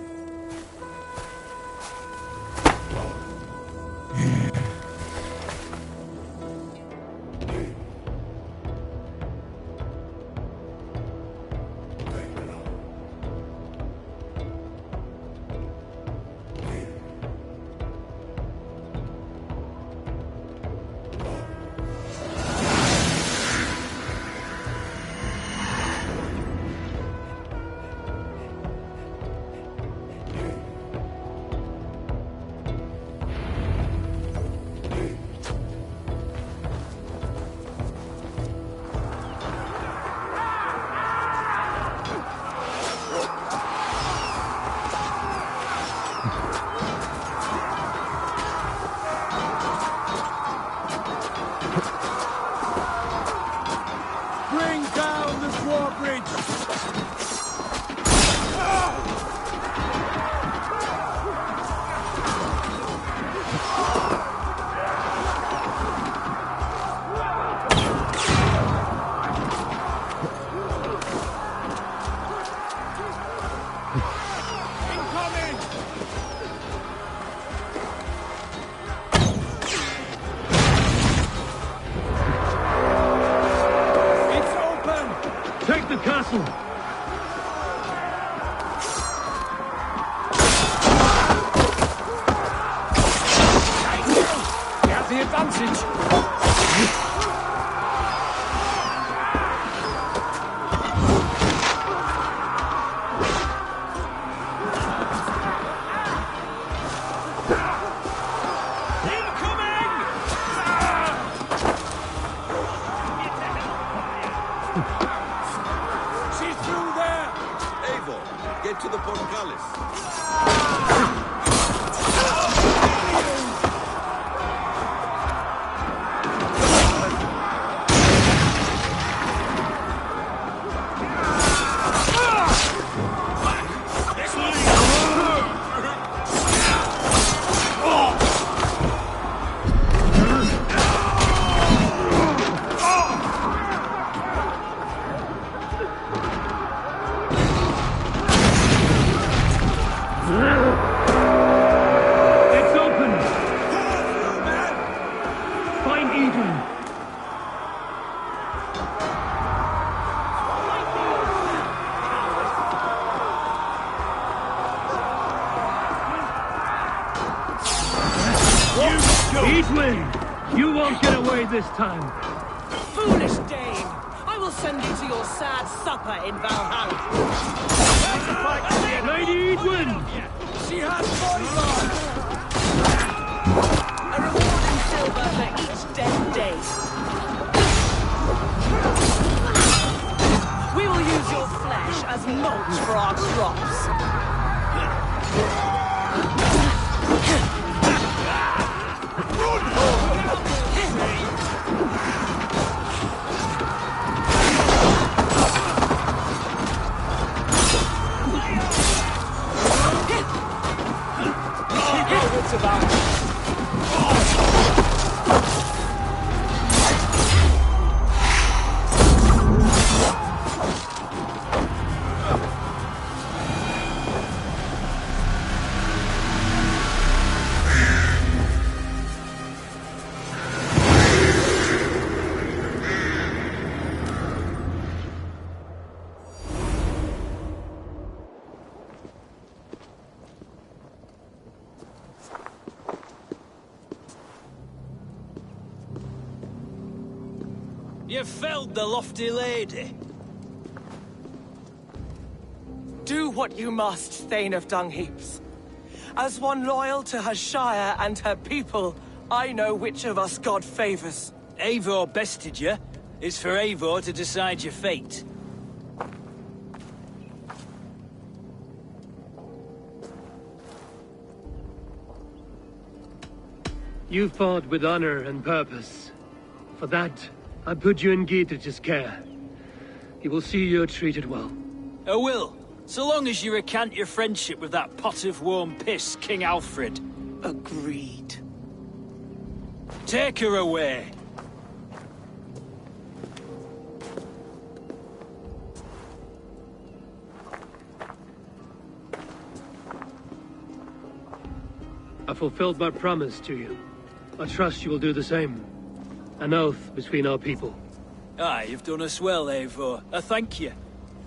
This time. Foolish Dane! I will send you to your sad supper in Valhalla. Lady Edwin! She has bodyguard! A reward in silver for each dead day. We will use your flesh as mulch for our crops. You felled the lofty lady. Do what you must, Thane of Dungheaps. As one loyal to her shire and her people, I know which of us God favors. Eivor bested you. It's for Eivor to decide your fate. You fought with honor and purpose. For that, I put you in Dietrich's care. He will see you're treated well. I will. So long as you recant your friendship with that pot of warm piss, King Alfred. Agreed. Take her away. I fulfilled my promise to you. I trust you will do the same. An oath between our people. Aye, you've done us well, Eivor. I thank you.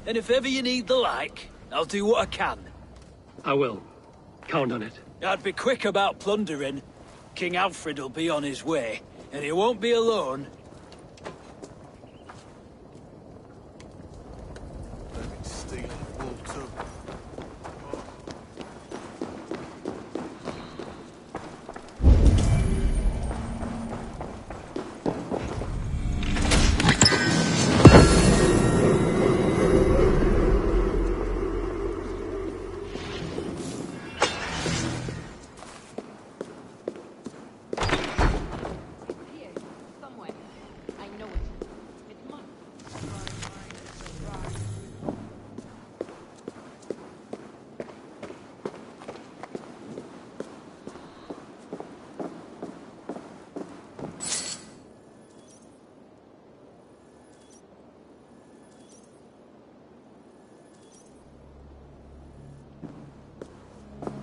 And if ever you need the like, I'll do what I can. I will. Count on it. I'd be quick about plundering. King Alfred will be on his way, and he won't be alone. Stealing wool too.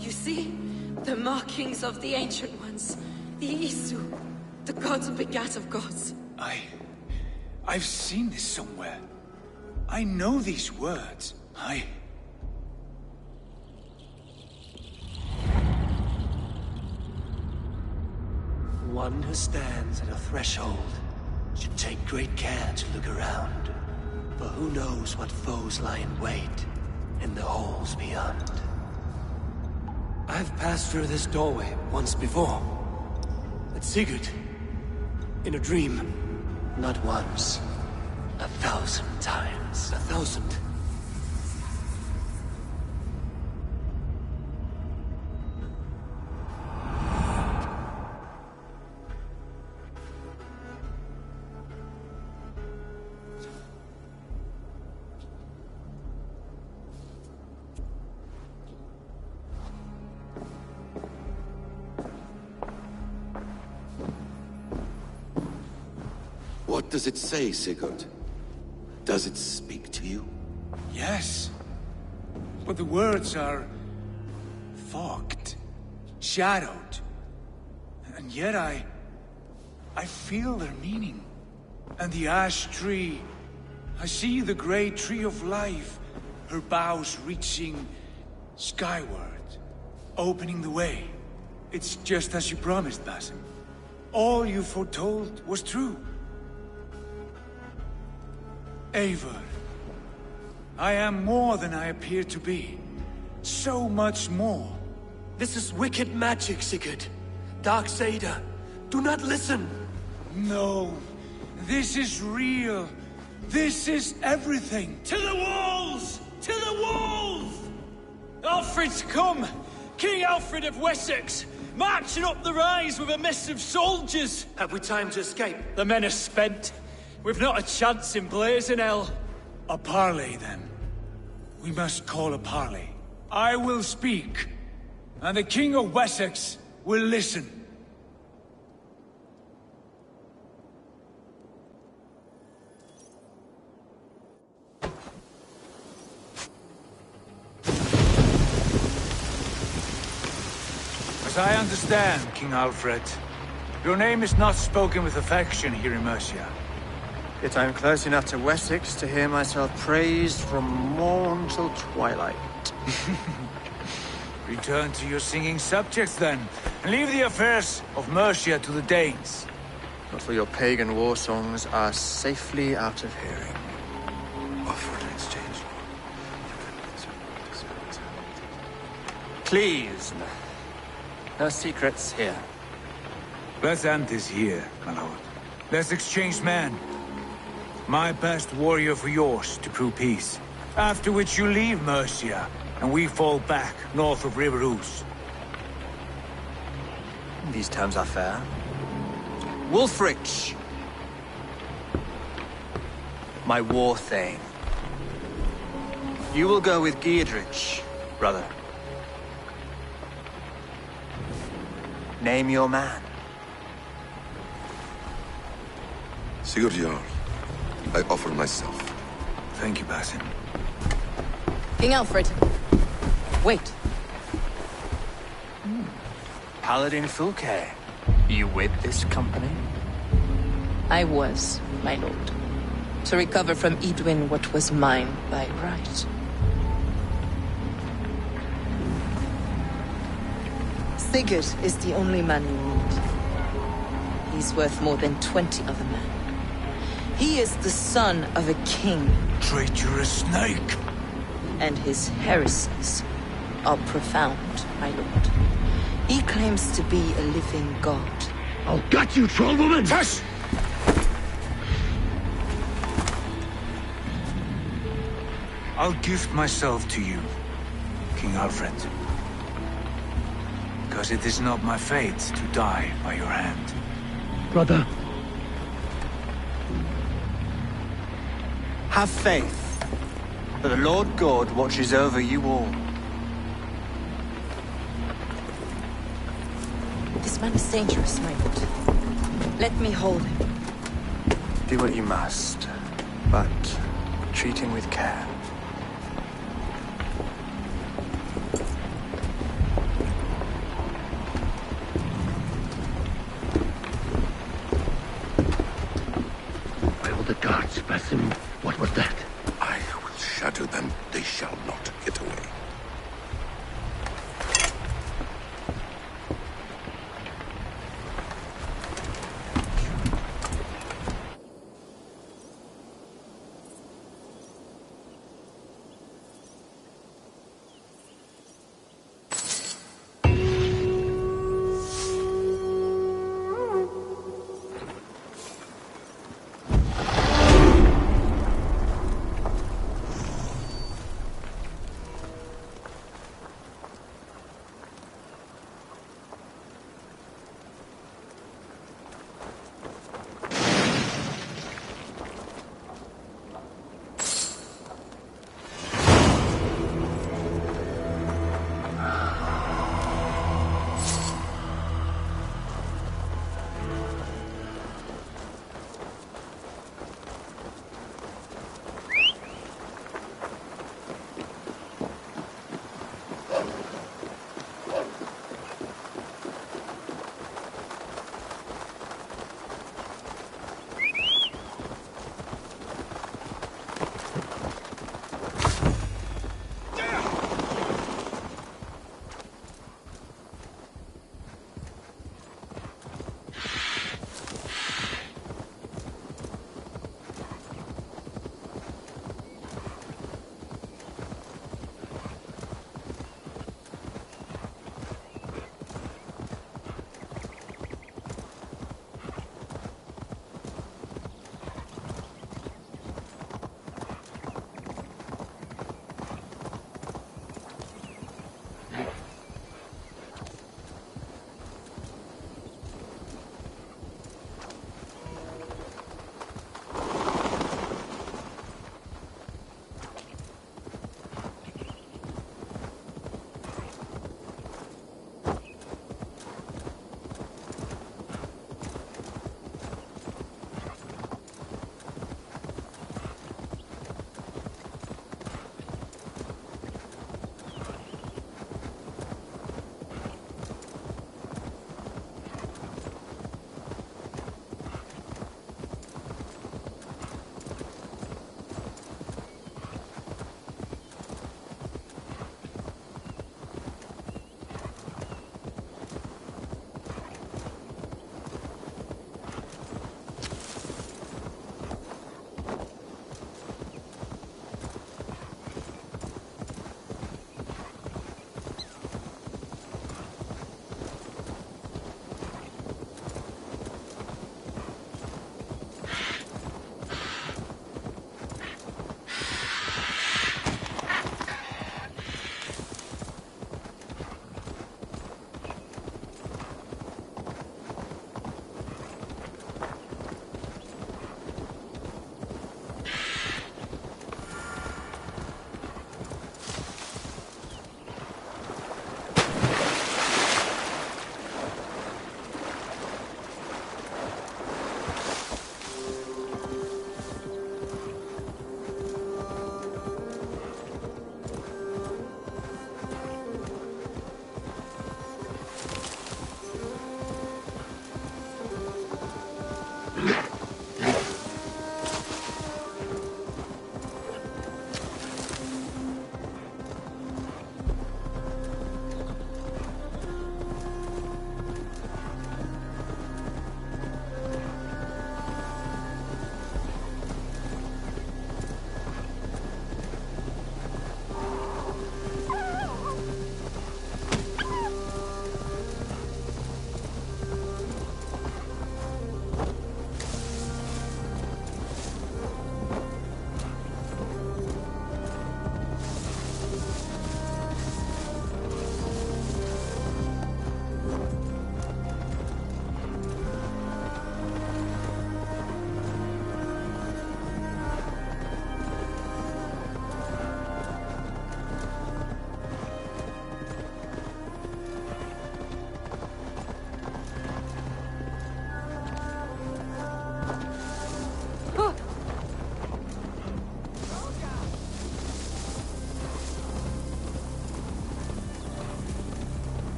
You see? The markings of the Ancient Ones. The Isu. The gods begat of gods. I've seen this somewhere. I know these words. One who stands at a threshold should take great care to look around. For who knows what foes lie in wait in the halls beyond. I've passed through this doorway once before. At Sigurd. In a dream. Not once. 1,000 times. 1,000. What does it say, Sigurd? Does it speak to you? Yes. But the words are fogged, shadowed. And yet I feel their meaning. And the ash tree, I see the great tree of life, her boughs reaching skyward, opening the way. It's just as you promised, Basim. All you foretold was true. Eivor, I am more than I appear to be. So much more. This is wicked magic, Sigurd. Darksader, do not listen. No, this is real. This is everything. To the walls! To the walls! Alfred's come! King Alfred of Wessex! Marching up the rise with a mess of soldiers! Have we time to escape? The men are spent. We've not a chance in blazing hell. A parley, then. We must call a parley. I will speak, and the King of Wessex will listen. As I understand, King Alfred, your name is not spoken with affection here in Mercia. Yet I am close enough to Wessex to hear myself praised from morn till twilight. Return to your singing subjects, then, and leave the affairs of Mercia to the Danes. Not for your pagan war songs are safely out of hearing. Offer an exchange. Please. No secrets here. Let's end this here, my lord. Let's exchange men. My best warrior for yours to prove peace. After which you leave Mercia, and we fall back north of River Ouse. These terms are fair. Wulfrich! My war thane. You will go with Giedrich, brother. Name your man. Sigurd Jarl, I offer myself. Thank you, Basim. King Alfred. Wait. Paladin Fulke. You with this company? I was, my lord. To recover from Edwin what was mine by right. Sigurd is the only man you need. He's worth more than 20 other men. He is the son of a king. Traitorous snake! And his heresies are profound, my lord. He claims to be a living god. I'll gut you, troll woman! Tush! I'll gift myself to you, King Alfred. Because it is not my fate to die by your hand. Brother. Have faith. For the Lord God watches over you all. This man is dangerous, my lord. Let me hold him. Do what you must, but treat him with care. Where were the guards, Basim? What was that? I will shatter them. They shall not get away.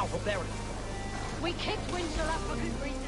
south up there. We kicked Winchell up for good reason.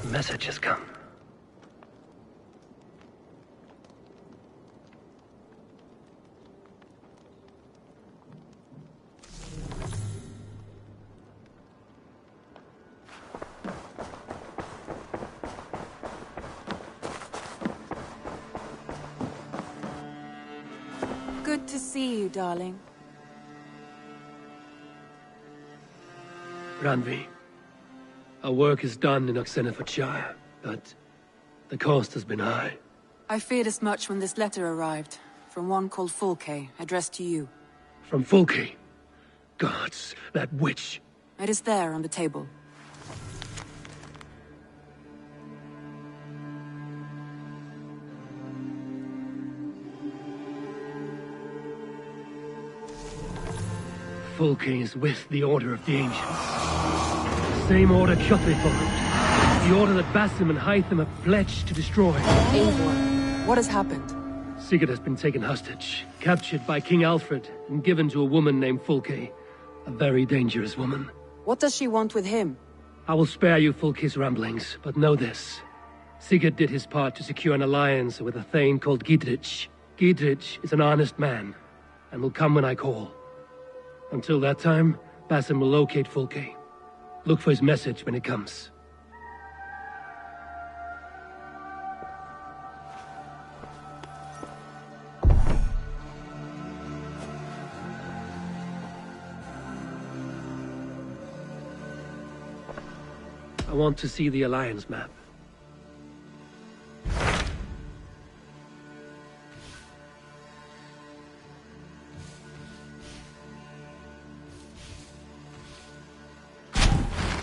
The message has come. Good to see you, darling. Randvi, our work is done in Oxenfordshire, but the cost has been high. I feared as much when this letter arrived, from one called Fulke, addressed to you. From Fulke? Gods, that witch! It is there on the table. Fulke is with the Order of the Ancients. The same order Kjotve followed. The order that Basim and Hytham have pledged to destroy. Eivor, what has happened? Sigurd has been taken hostage, captured by King Alfred, and given to a woman named Fulke. A very dangerous woman. What does she want with him? I will spare you Fulke's ramblings, but know this. Sigurd did his part to secure an alliance with a thane called Gidrich. Gidrich is an honest man, and will come when I call. Until that time, Basim will locate Fulke. Look for his message when it comes. I want to see the Alliance map.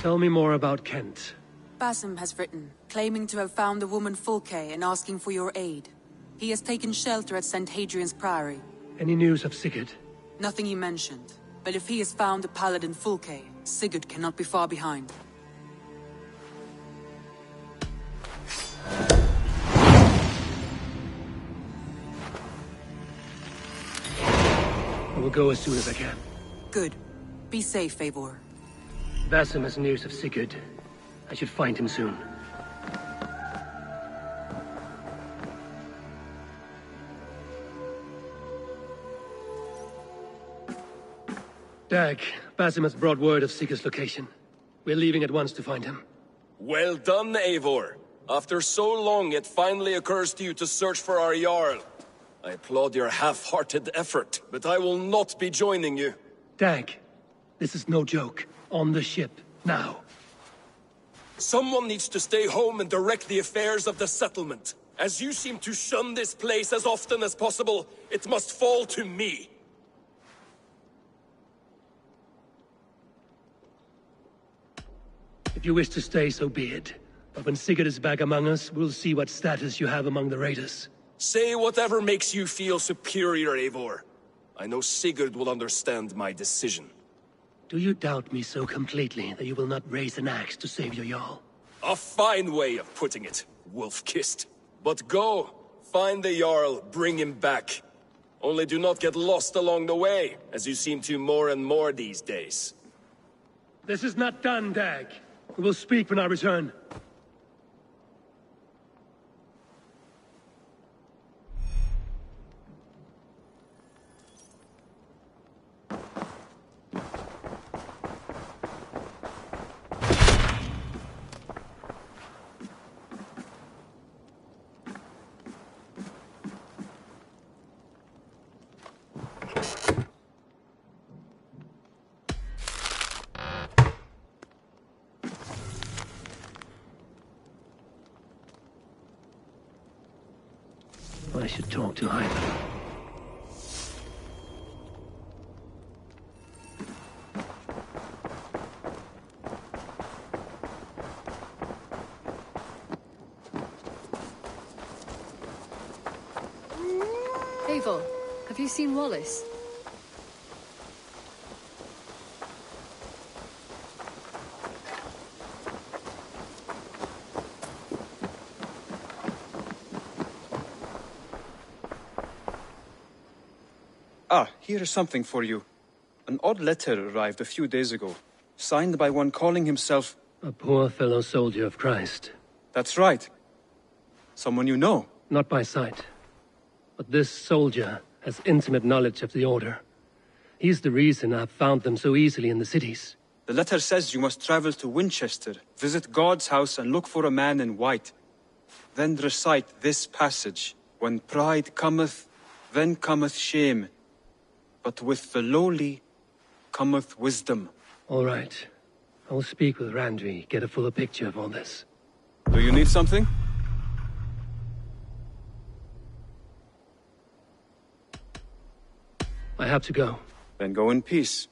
Tell me more about Kent. Basim has written, claiming to have found the woman Fulke and asking for your aid. He has taken shelter at St. Hadrian's Priory. Any news of Sigurd? Nothing he mentioned. But if he has found the paladin Fulke, Sigurd cannot be far behind. I will go as soon as I can. Good. Be safe, Eivor. Basim has news of Sigurd. I should find him soon. Dag, Basim has brought word of Sigurd's location. We're leaving at once to find him. Well done, Eivor. After so long, it finally occurs to you to search for our Jarl. I applaud your half-hearted effort, but I will not be joining you. Dag, this is no joke. On the ship, now. Someone needs to stay home and direct the affairs of the settlement. As you seem to shun this place as often as possible, it must fall to me. If you wish to stay, so be it. But when Sigurd is back among us, we'll see what status you have among the raiders. Say whatever makes you feel superior, Eivor. I know Sigurd will understand my decision. Do you doubt me so completely that you will not raise an axe to save your Jarl? A fine way of putting it, wolf-kissed. But go, find the Jarl, bring him back. Only do not get lost along the way, as you seem to more and more these days. This is not done, Dag. We will speak when I return. I should talk to Hyder. Eivor, have you seen Wallace? Ah, here is something for you. An odd letter arrived a few days ago, signed by one calling himself... A poor fellow soldier of Christ. That's right. Someone you know. Not by sight. But this soldier has intimate knowledge of the Order. He's the reason I've found them so easily in the cities. The letter says you must travel to Winchester, visit God's house and look for a man in white. Then recite this passage. When pride cometh, then cometh shame. But with the lowly cometh wisdom. All right. I will speak with Randvi, get a fuller picture of all this. Do you need something? I have to go. Then go in peace.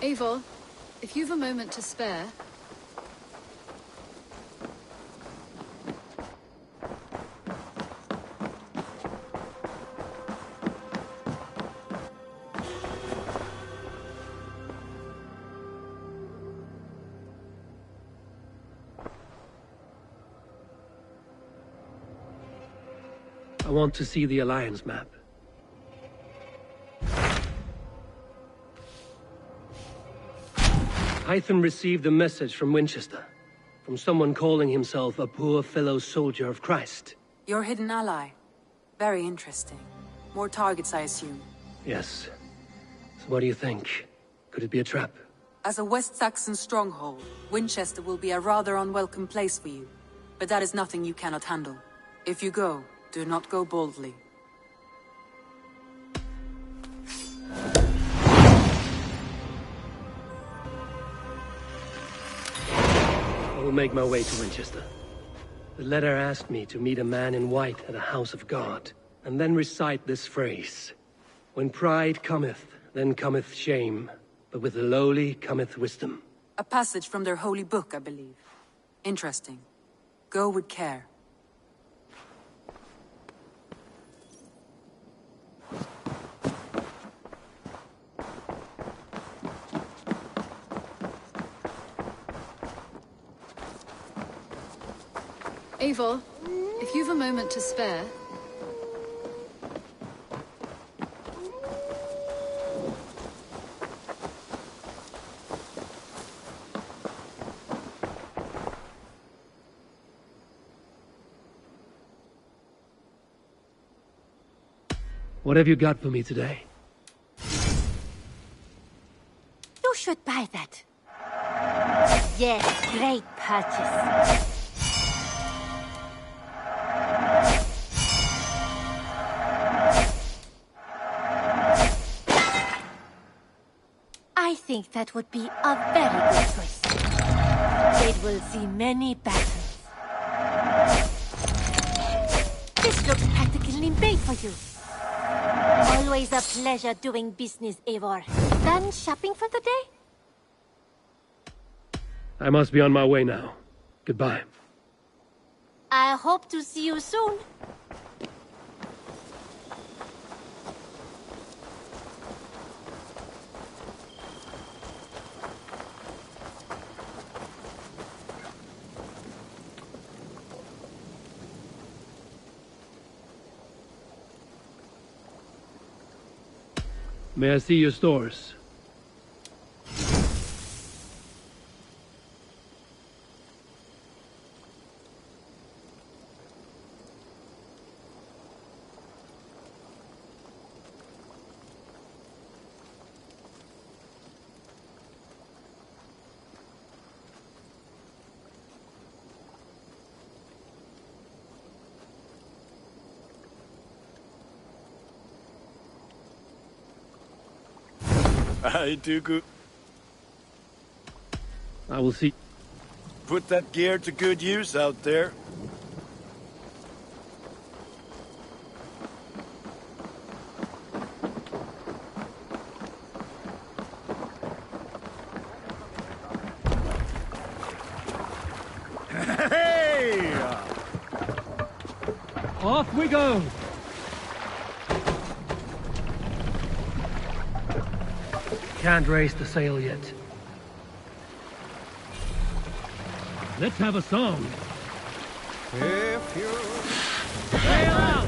Eivor, if you've a moment to spare... I want to see the Alliance map. Hytham received a message from Winchester, from someone calling himself a poor fellow soldier of Christ. Your hidden ally. Very interesting. More targets, I assume. Yes. So what do you think? Could it be a trap? As a West Saxon stronghold, Winchester will be a rather unwelcome place for you. But that is nothing you cannot handle. If you go, do not go boldly. will make my way to Winchester. The letter asked me to meet a man in white at a house of God, and then recite this phrase. When pride cometh, then cometh shame, but with the lowly cometh wisdom. A passage from their holy book, I believe. Interesting. Go with care. Eivor, if you've a moment to spare... What have you got for me today? You should buy that. Yes, great purchase. I think that would be a very good choice. It will see many battles. This looks practically made for you. Always a pleasure doing business, Eivor. Done shopping for the day? I must be on my way now. Goodbye. I hope to see you soon. May I see your stores? Aye, Dooku. I will see. Put that gear to good use out there. Hey! Off we go! Can't raise the sail yet. Let's have a song. If you Sail out!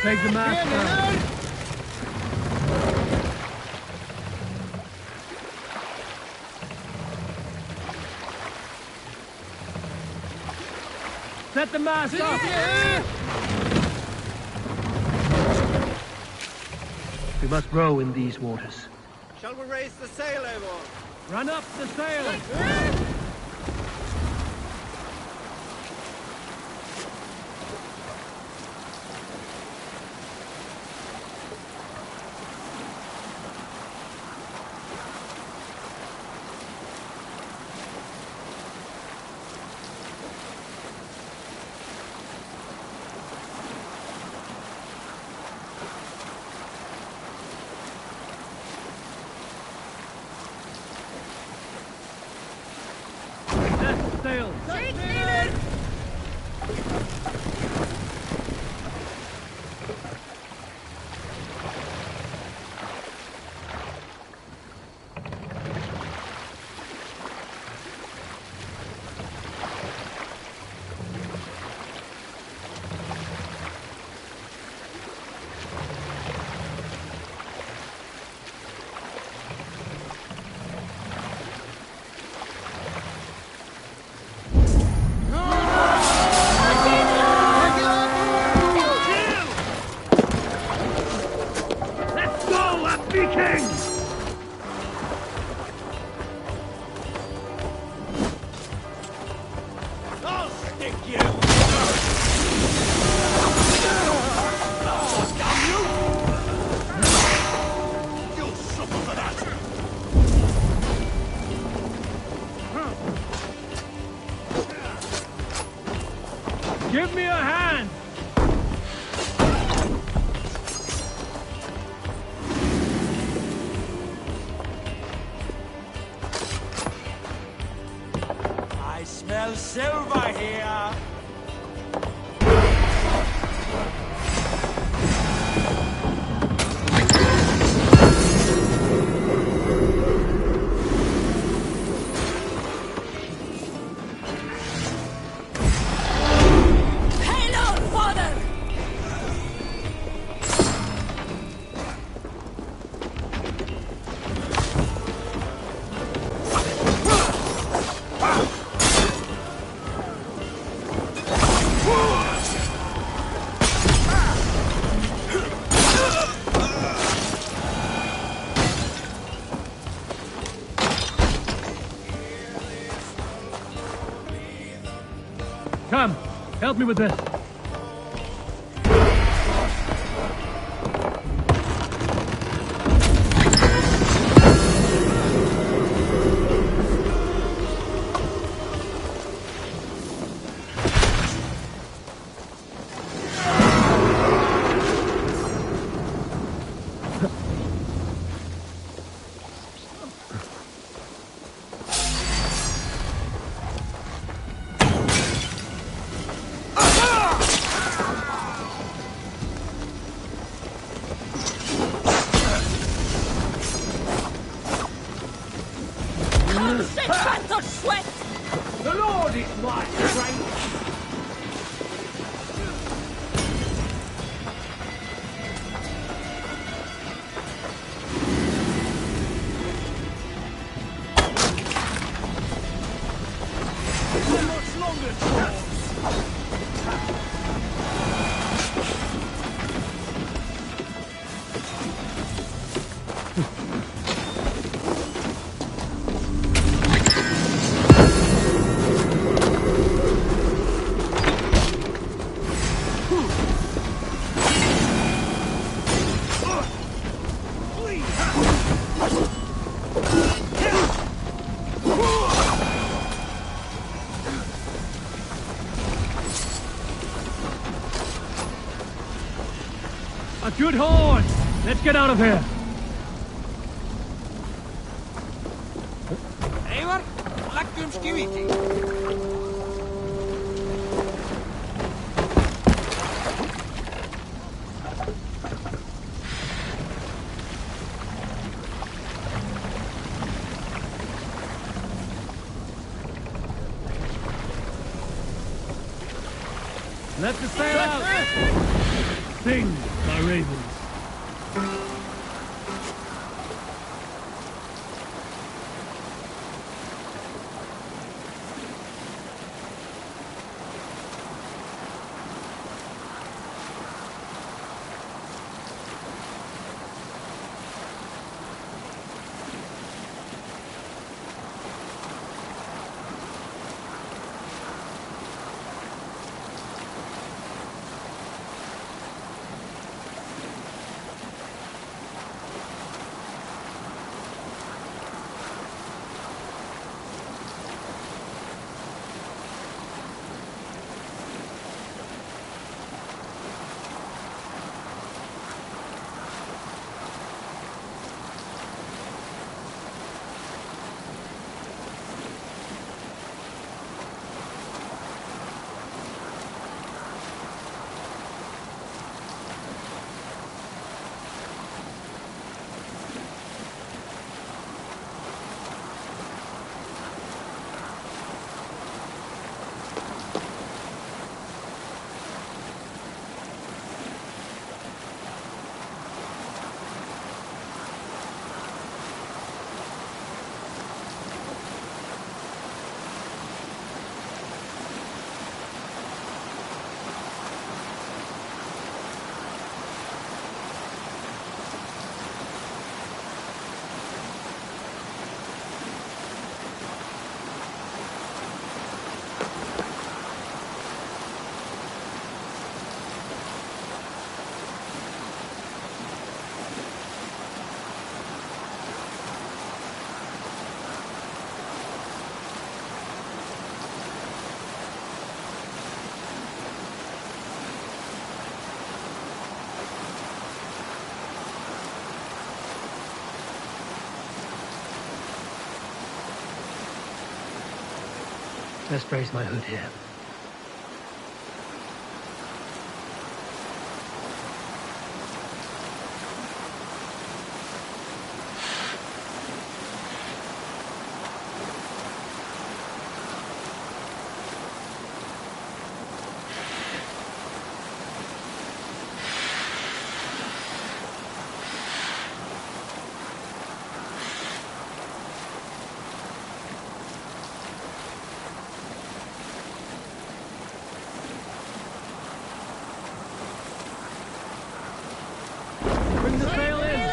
Take the mast down. Set the mast up! We must row in these waters. Shall we raise the sail, Eivor? Run up the sail! be king! I'll stick you! You'll suffer for that! Give me a hand! I smell silver here! Hail, father! Come, help me with this. The Lord is my strength! How much longer, trolls? A good horn! Let's get out of here! Eivor, lækkum skiviti. Let the sail out! Sing, my ravens. Best raise my hood here. Bring the sail in!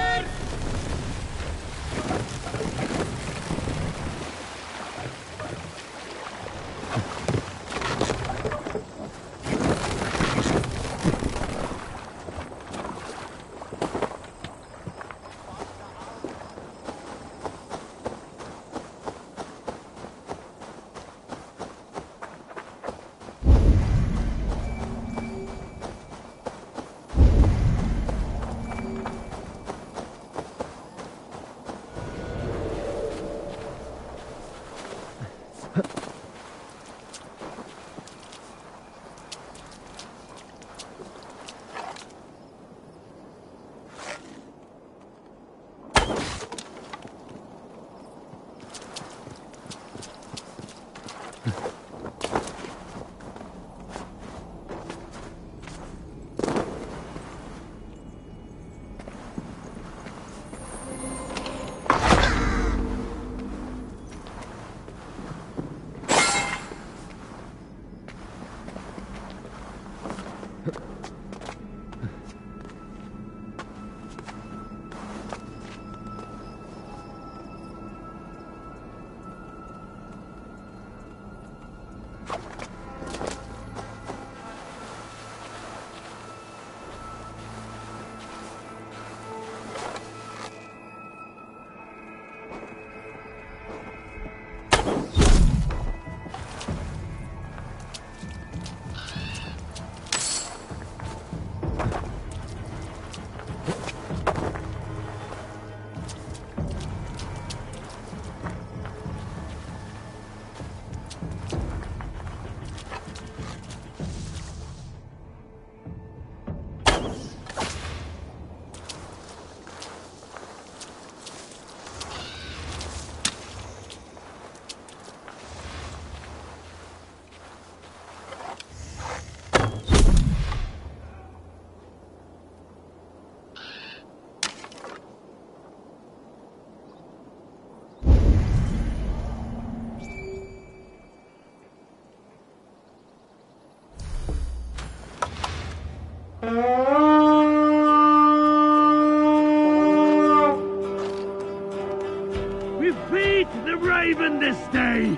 We beat the Raven this day!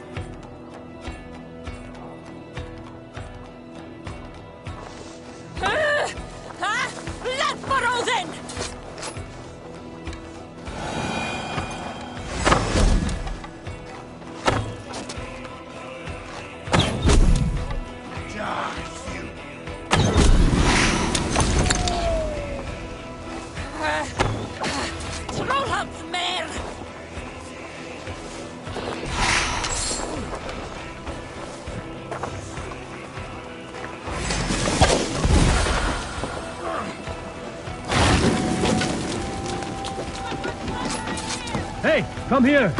Blood for Odin! Trollhamnsmer! Hey, come here!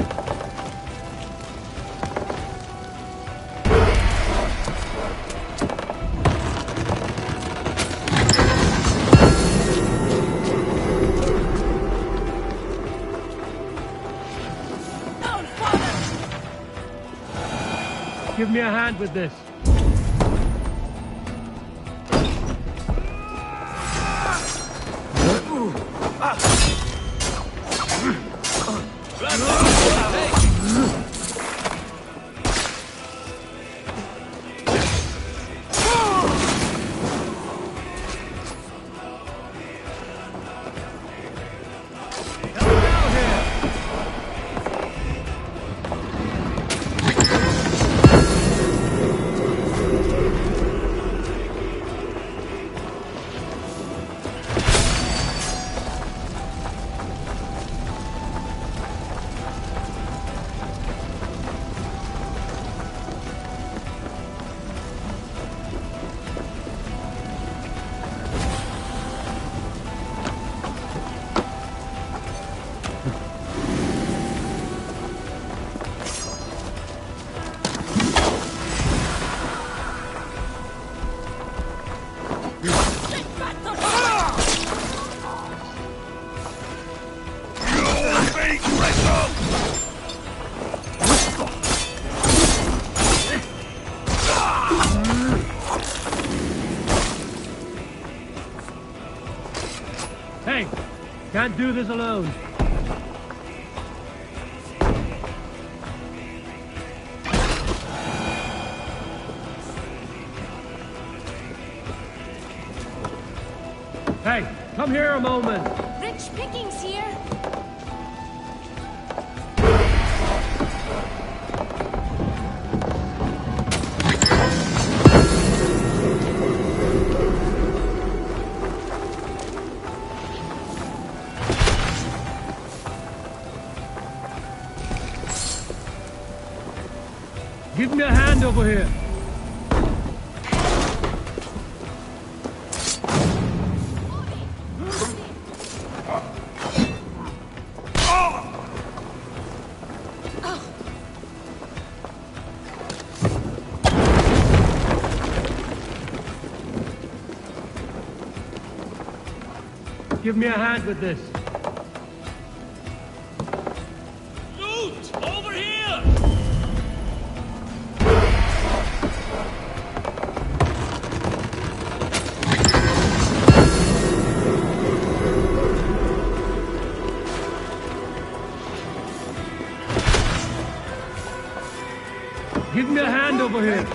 Give me a hand with this. Can't do this alone. Hey, come here a moment. Rich pickings here. Give me a hand over here. Give me a hand with this. Loot! Over here! Give me a hand over here.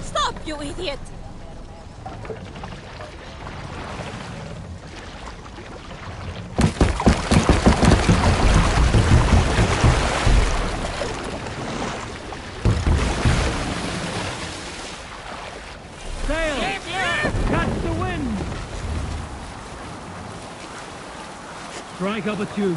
Stop, you idiot! Sail! Catch the wind! Strike up a tune.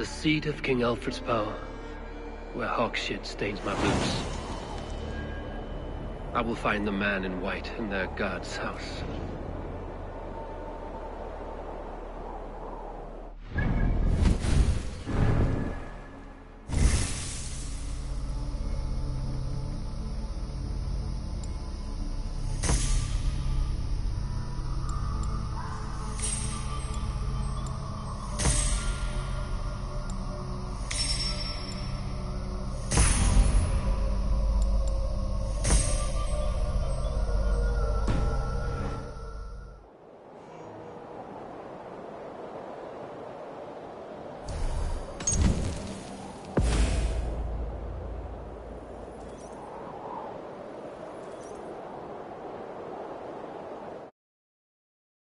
the seat of King Alfred's power, where hawk shit stains my boots. I will find the man in white in their god's house.